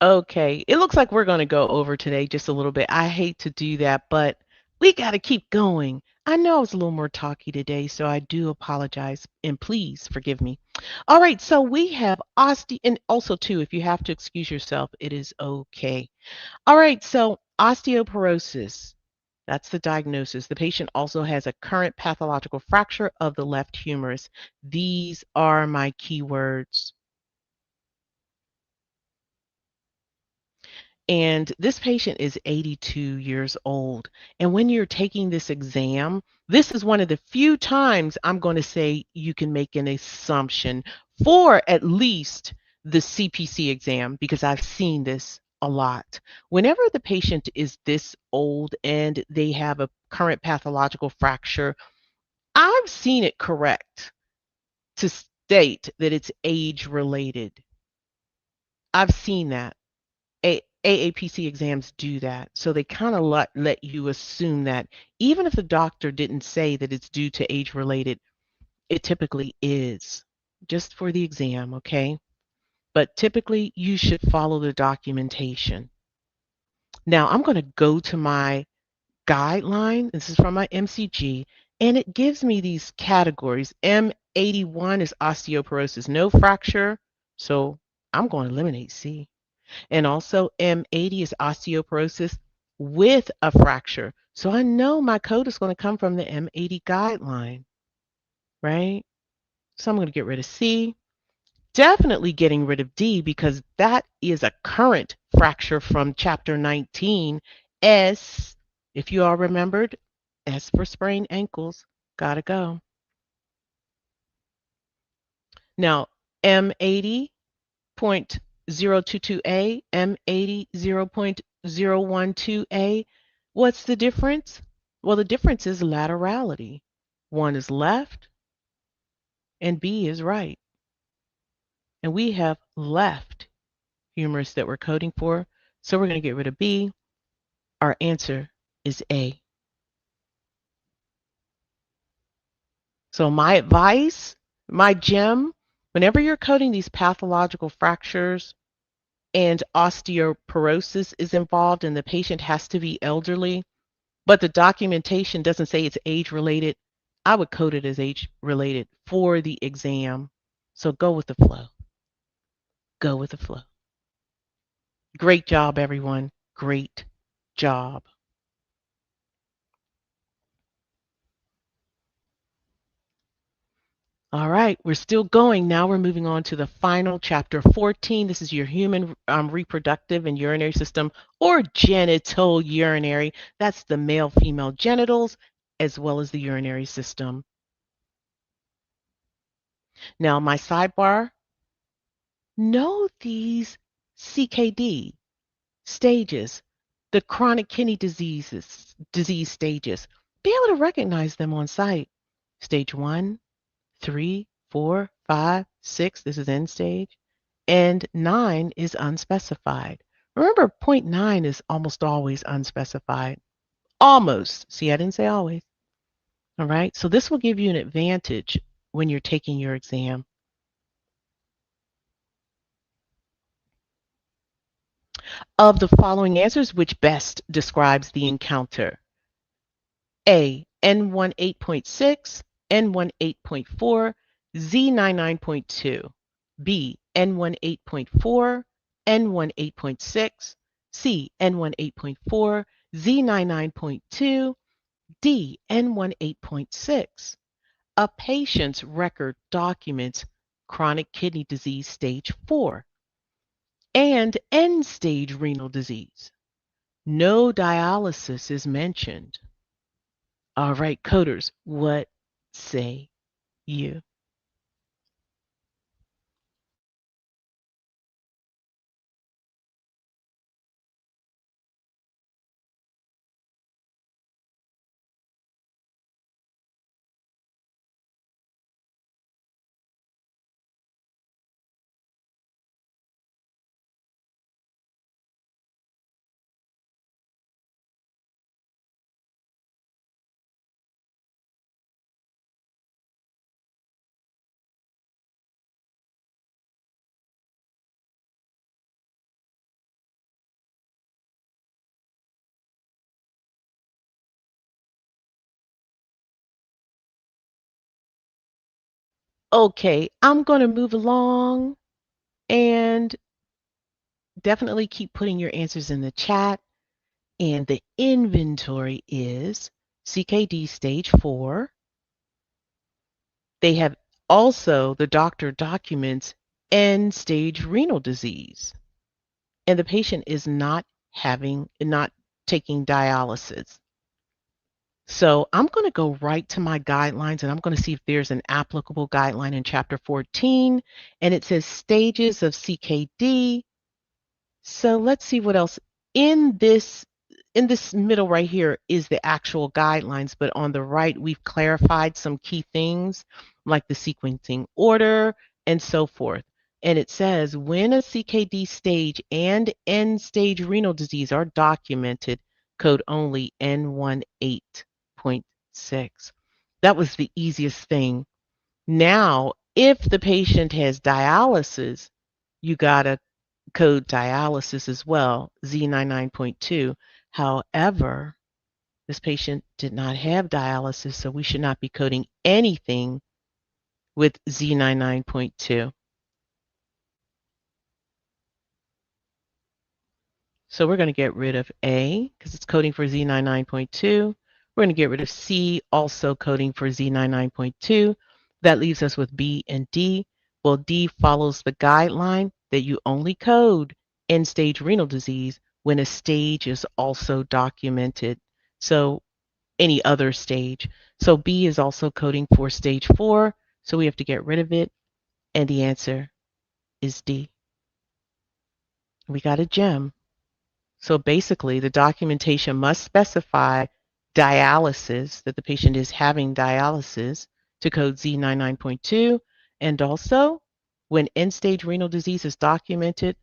Okay, it looks like we're going to go over today just a little bit. I hate to do that, but we got to keep going. I know I was a little more talky today, so I do apologize, and please forgive me. All right, so we have and also too, if you have to excuse yourself, it is okay. All right, so osteoporosis, that's the diagnosis. The patient also has a current pathological fracture of the left humerus. These are my keywords. And this patient is 82 years old. And when you're taking this exam, this is one of the few times I'm going to say you can make an assumption for at least the CPC exam, because I've seen this a lot. Whenever the patient is this old and they have a current pathological fracture, I've seen it correct to state that it's age related. I've seen that. AAPC exams do that. So they kind of let you assume that even if the doctor didn't say that it's due to age related, it typically is just for the exam, okay? But typically you should follow the documentation. Now I'm going to go to my guideline. This is from my MCG, and it gives me these categories. M81 is osteoporosis, no fracture. So I'm going to eliminate C. And also M80 is osteoporosis with a fracture. So I know my code is going to come from the M80 guideline, right? So I'm going to get rid of C. Definitely getting rid of D because that is a current fracture from chapter 19. S, if you all remembered, S for sprained ankles. Gotta go. Now, M80.022A, M80.012A. What's the difference? Well, the difference is laterality. One is left and B is right. And we have left humerus that we're coding for. So we're going to get rid of B. Our answer is A. So my advice, my gem, whenever you're coding these pathological fractures and osteoporosis is involved and the patient has to be elderly, but the documentation doesn't say it's age related, I would code it as age related for the exam. So go with the flow. Go with the flow. Great job, everyone. Great job. All right, we're still going. Now we're moving on to the final chapter 14. This is your human reproductive and urinary system, or genital urinary. That's the male female genitals as well as the urinary system. Now, my sidebar, know these CKD stages, the chronic kidney disease stages. Be able to recognize them on site. Stage 1, 3, 4, 5, 6, this is end stage, and 9 is unspecified. Remember, point 9 is almost always unspecified. Almost. See, I didn't say always. All right, so this will give you an advantage when you're taking your exam. Of the following answers, which best describes the encounter? A, N18.6, N18.4, Z99.2. B, N18.4, N18.6, C, N18.4, Z99.2, D, N18.6. A patient's record documents chronic kidney disease stage 4 and end-stage renal disease. No dialysis is mentioned. All right, coders, what say you? Okay, I'm going to move along and definitely keep putting your answers in the chat. And the inventory is CKD stage 4. They have also, the doctor documents end stage renal disease. And the patient is not not taking dialysis. So I'm going to go right to my guidelines and I'm going to see if there's an applicable guideline in chapter 14. And it says stages of CKD. So let's see what else in this middle right here is the actual guidelines, but on the right we've clarified some key things like the sequencing order and so forth. And it says when a CKD stage and end stage renal disease are documented, code only N18.6. That was the easiest thing. Now, if the patient has dialysis, you got to code dialysis as well, Z99.2. However, this patient did not have dialysis, so we should not be coding anything with Z99.2. So we're going to get rid of A because it's coding for Z99.2. We're going to get rid of C, also coding for Z99.2. That leaves us with B and D. Well, D follows the guideline that you only code end-stage renal disease when a stage is also documented. So any other stage. So B is also coding for stage 4. So we have to get rid of it. And the answer is D. We got a gem. So basically, the documentation must specify dialysis, that the patient is having dialysis to code Z99.2. And also, when end-stage renal disease is documented,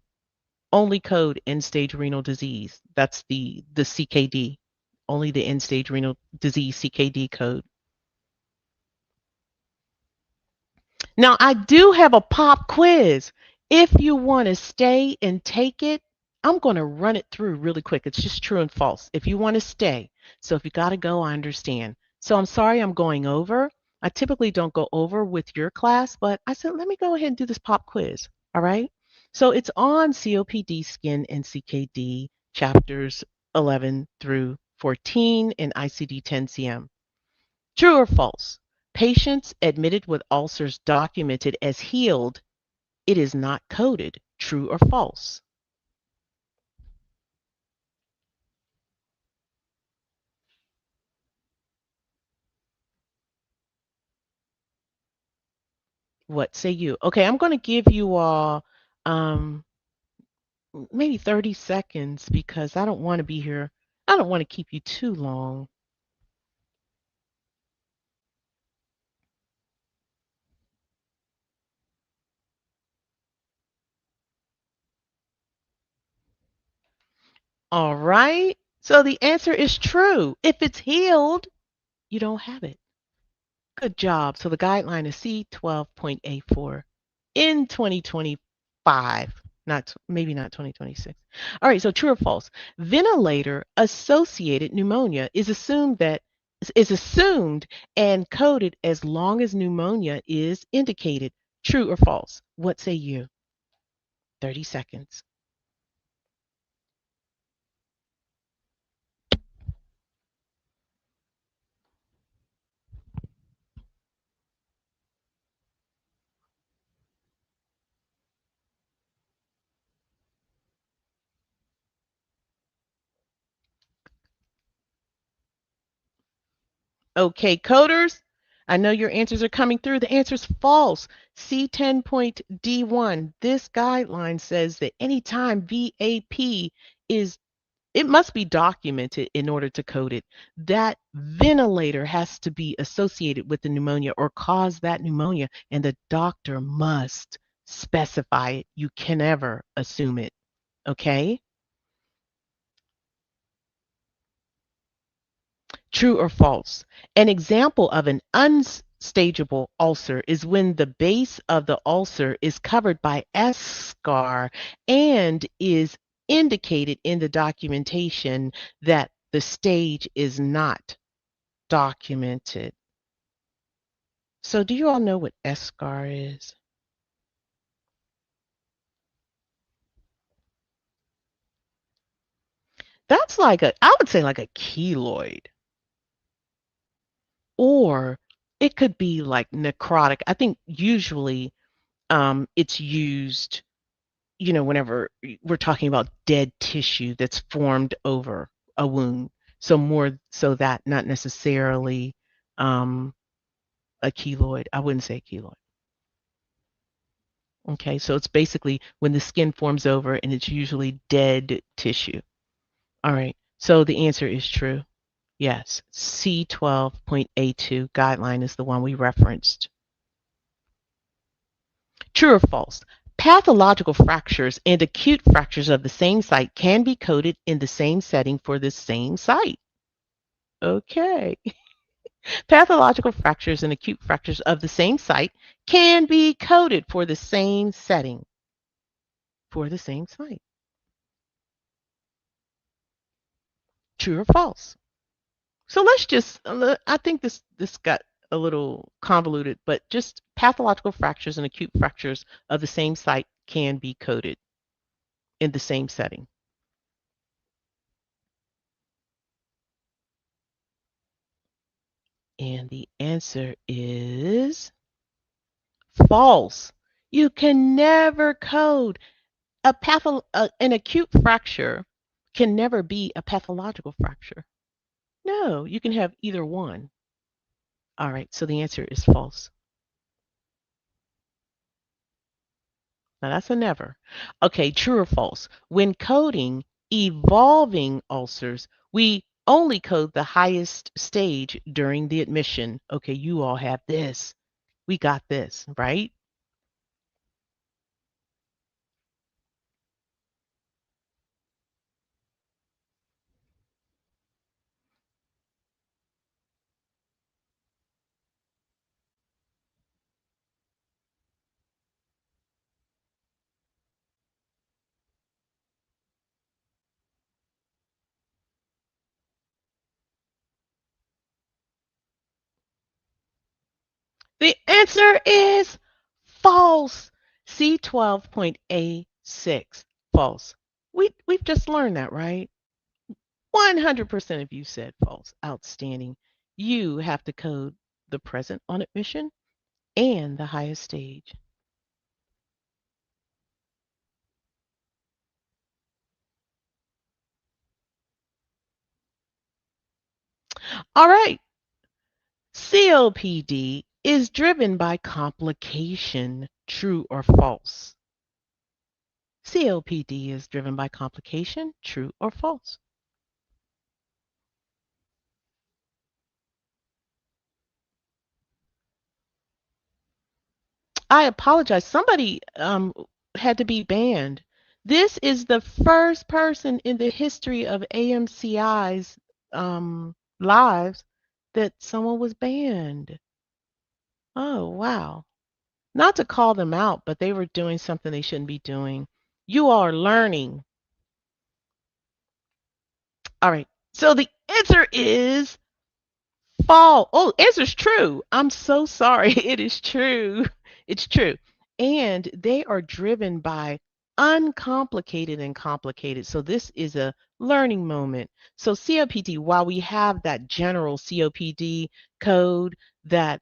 only code end-stage renal disease. That's the CKD, only the end-stage renal disease CKD code. Now, I do have a pop quiz. If you want to stay and take it, I'm going to run it through really quick. It's just true and false. If you want to stay. So if you got to go, I understand. So I'm sorry I'm going over. I typically don't go over with your class, but I said, let me go ahead and do this pop quiz. All right. So it's on COPD, skin, and CKD, chapters 11 through 14 in ICD 10-CM. True or false? Patients admitted with ulcers documented as healed, it is not coded. True or false? What say you? Okay, I'm going to give you all um, maybe 30 seconds because I don't want to be here. I don't want to keep you too long. All right. So the answer is true. If it's healed, you don't have it. Good job. So the guideline is C12.84 in 2025, not maybe not 2026. All right, so true or false? Ventilator associated pneumonia is assumed and coded as long as pneumonia is indicated. True or false? What say you? 30 seconds. Okay, coders, I know your answers are coming through. The answer is false. C10.D1. This guideline says that anytime VAP is, it must be documented in order to code it. That ventilator has to be associated with the pneumonia or cause that pneumonia, and the doctor must specify it. You can never assume it. Okay? True or false? An example of an unstageable ulcer is when the base of the ulcer is covered by eschar and is indicated in the documentation that the stage is not documented. So do you all know what eschar is? That's like I would say like a keloid. Or it could be like necrotic. I think usually it's used whenever we're talking about dead tissue that's formed over a wound. So more so that, not necessarily um, a keloid. I wouldn't say keloid. Okay, so it's basically when the skin forms over and it's usually dead tissue. All right, so the answer is true. Yes, C12.A2 guideline is the one we referenced. True or false? Pathological fractures and acute fractures of the same site can be coded in the same setting for the same site. Okay. Pathological fractures and acute fractures of the same site can be coded for the same setting for the same site. True or false? So let's just, I think this got a little convoluted, but just pathological fractures and acute fractures of the same site can be coded in the same setting. And the answer is false. You can never code an acute fracture can never be a pathological fracture. No, you can have either one. All right, so the answer is false. Now that's a never. Okay, true or false? When coding evolving ulcers, we only code the highest stage during the admission. Okay, you all have this. We got this, right? The answer is false. C12.A6. False. We've just learned that, right? 100% of you said false. Outstanding. You have to code the present on admission and the highest stage. All right. COPD is driven by complication. True or false? COPD is driven by complication. True or false? I apologize. Somebody had to be banned. This is the first person in the history of AMCI's lives that someone was banned. Oh, wow. Not to call them out, but they were doing something they shouldn't be doing. You all are learning. All right. So the answer is fall. Oh, answer's true. I'm so sorry. It is true. It's true. And they are driven by uncomplicated and complicated. So this is a learning moment. So COPD, while we have that general COPD code, that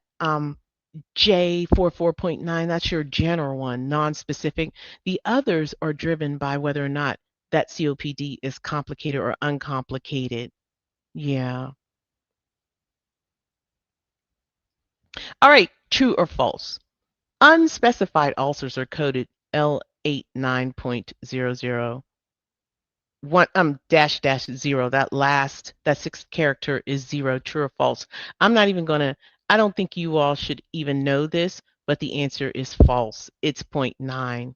J44.9, that's your general one, non-specific. The others are driven by whether or not that COPD is complicated or uncomplicated. Yeah. All right, true or false? Unspecified ulcers are coded L89.00. One dash dash zero. That sixth character is zero. True or false? I'm not even gonna. I don't think you all should even know this, but the answer is false. It's point 0.9.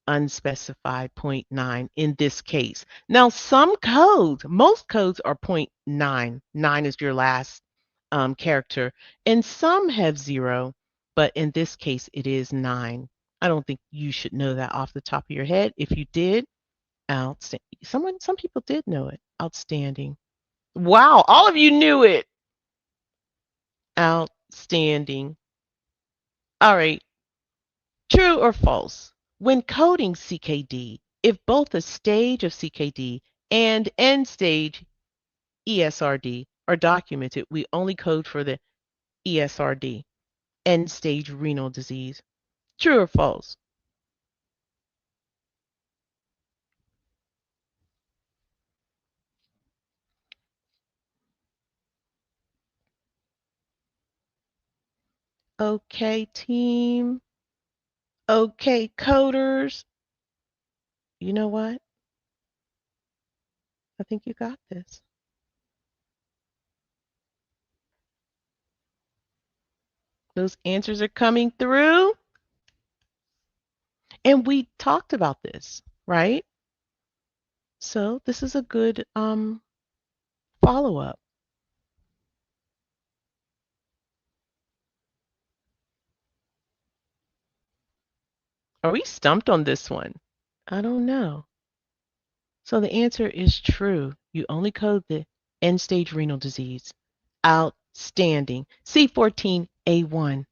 Unspecified point 0.9 in this case. Now, some codes, most codes are point 0.9. 9 is your last character, and some have 0, but in this case, it is 9. I don't think you should know that off the top of your head. If you did, outstanding. Some people did know it. Outstanding. Wow, all of you knew it. Outstanding. All right. True or false? When coding CKD, if both the stage of CKD and end stage ESRD are documented, we only code for the ESRD, end stage renal disease. True or false? Okay, team. Okay, coders. You know what? I think you got this. Those answers are coming through. And we talked about this, right? So this is a good follow-up. Are we stumped on this one? I don't know. So the answer is true. You only code the end-stage renal disease. Outstanding. C14A1.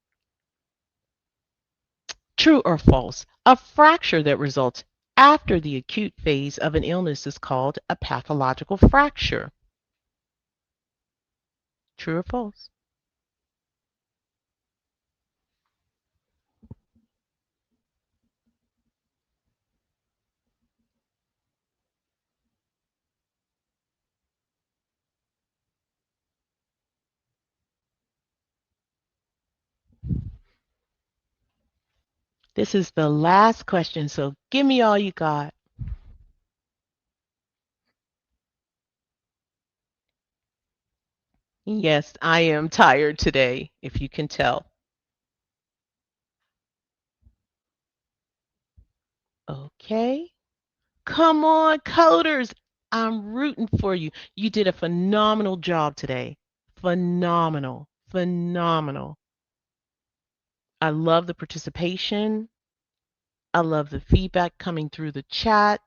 True or false? A fracture that results after the acute phase of an illness is called a pathological fracture. True or false? This is the last question, so give me all you got. Yes, I am tired today, if you can tell. Okay. Come on, coders. I'm rooting for you. You did a phenomenal job today. Phenomenal. Phenomenal. I love the participation. I love the feedback coming through the chat.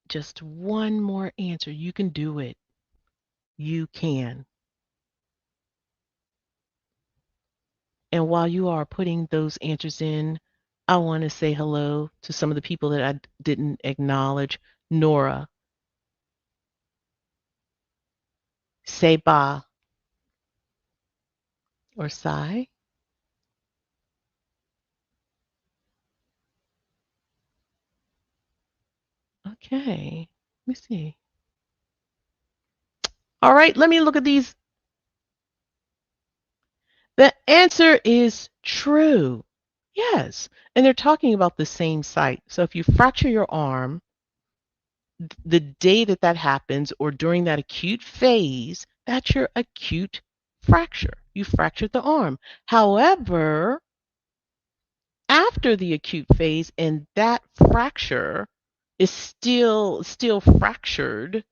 Just one more answer. You can do it. You can. And while you are putting those answers in, I want to say hello to some of the people that I didn't acknowledge. Nora, Seba, or Sai. Okay. Let me see. All right, let me look at these. The answer is true. Yes. And they're talking about the same site. So if you fracture your arm, the day that that happens or during that acute phase, that's your acute fracture. You fractured the arm. However, after the acute phase and that fracture is still fractured,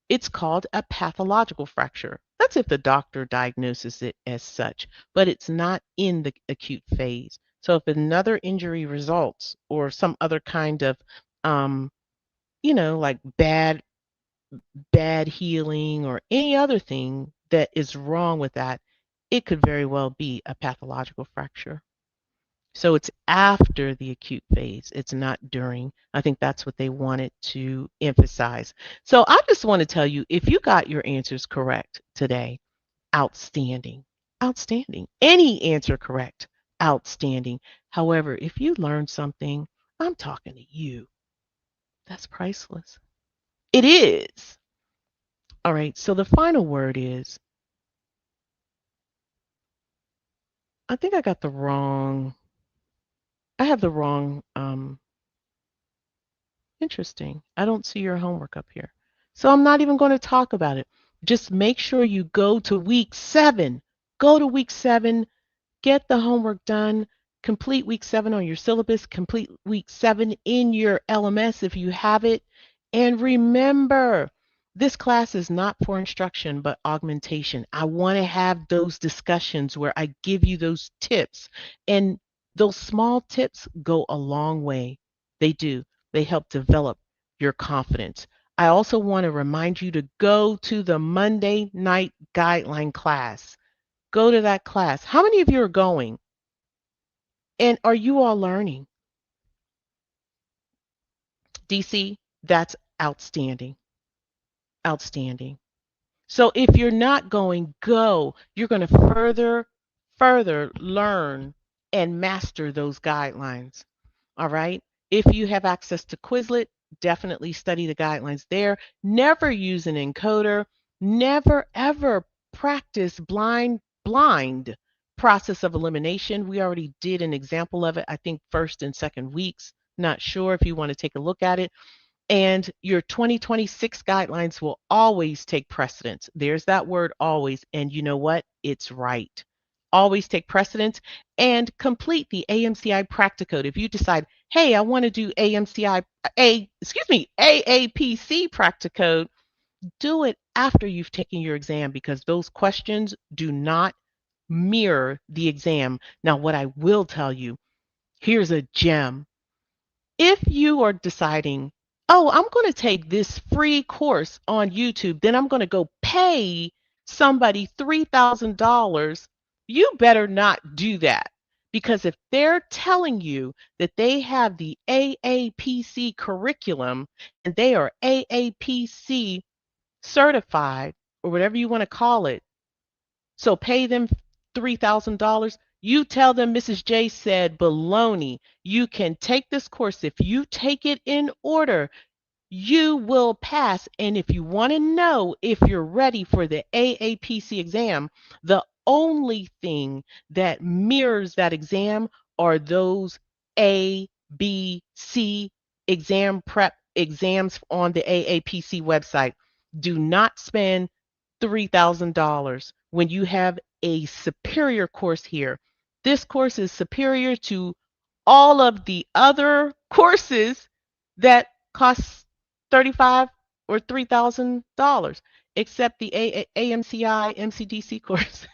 it's called a pathological fracture. That's if the doctor diagnoses it as such, but it's not in the acute phase. So if another injury results or some other kind of um, like bad healing or any other thing that is wrong with that, it could very well be a pathological fracture. So it's after the acute phase, it's not during. I think that's what they wanted to emphasize. So I just want to tell you, if you got your answers correct today, outstanding. Outstanding. Any answer correct, outstanding. However, if you learned something, I'm talking to you. That's priceless. It is. All right, so the final word is, I think I got the wrong, I have the wrong interesting. I don't see your homework up here. So I'm not even going to talk about it. Just make sure you go to week 7. Go to week 7, get the homework done, complete week 7 on your syllabus, complete week 7 in your LMS if you have it. And remember, this class is not for instruction, but augmentation. I want to have those discussions where I give you those tips. And those small tips go a long way. They do. They help develop your confidence. I also want to remind you to go to the Monday night guideline class. Go to that class. How many of you are going? And are you all learning? DC, that's outstanding. Outstanding. So if you're not going, go. You're going to further learn and master those guidelines. All right. If you have access to Quizlet, definitely study the guidelines there. Never use an encoder. Never ever practice blind process of elimination. We already did an example of it, I think first and second weeks. Not sure if you want to take a look at it. And your 2026 guidelines will always take precedence. There's that word always. And you know what? It's right. Always take precedence and complete the AMCI Practicode. If you decide, hey, I want to do AAPC Practicode, do it after you've taken your exam because those questions do not mirror the exam. Now, what I will tell you, here's a gem. If you are deciding, oh, I'm going to take this free course on YouTube, then I'm going to go pay somebody $3,000, you better not do that. Because if they're telling you that they have the AAPC curriculum and they are AAPC certified or whatever you want to call it, so pay them $3,000. You tell them Mrs. J said baloney. You can take this course. If you take it in order, you will pass. And if you want to know if you're ready for the AAPC exam, the only thing that mirrors that exam are those A, B, C exam prep exams on the AAPC website. Do not spend $3,000 when you have a superior course here. This course is superior to all of the other courses that cost 35 or $3,000, except the AMCI MCDC course.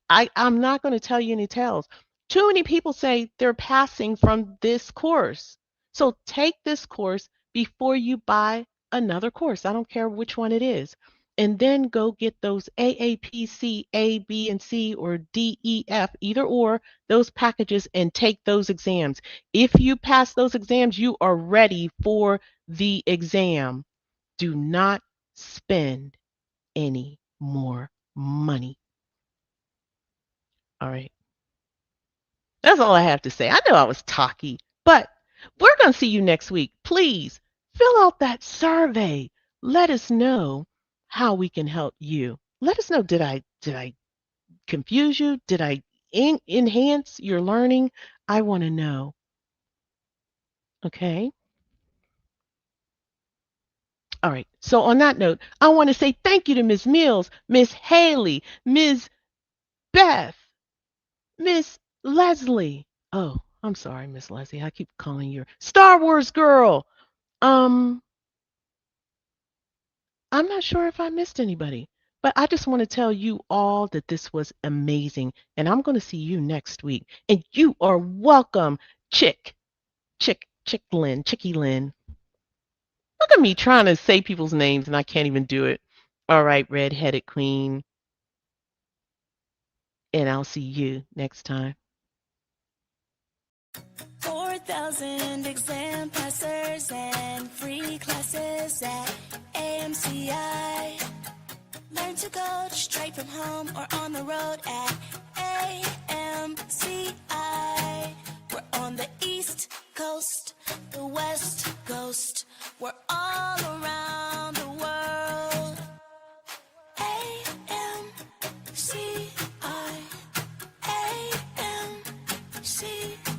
I'm not going to tell you any tales. Too many people say they're passing from this course. So take this course before you buy another course. I don't care which one it is. And then go get those AAPC A, B, and C, or D, E, F, either or, those packages and take those exams. If you pass those exams, you are ready for the exam. Do not spend any more money. All right. That's all I have to say. I know I was talky, but we're going to see you next week. Please fill out that survey. Let us know how we can help you. Let us know, did I confuse you? Did I enhance your learning? I want to know. Okay? All right. So on that note, I want to say thank you to Ms. Mills, Miss Haley, Ms. Beth, Miss Leslie. Oh, I'm sorry, Miss Leslie. I keep calling you Star Wars girl. Um, I'm not sure if I missed anybody, but I just want to tell you all that this was amazing, and I'm going to see you next week. And you are welcome, Chickie Lynn. Look at me trying to say people's names, and I can't even do it. All right, redheaded queen, and I'll see you next time. 4,000 exam passers and free classes at AMCI. Learn to go straight from home or on the road at AMCI. We're on the East Coast, the West Coast. We're all around the world. AMCI. AMCI.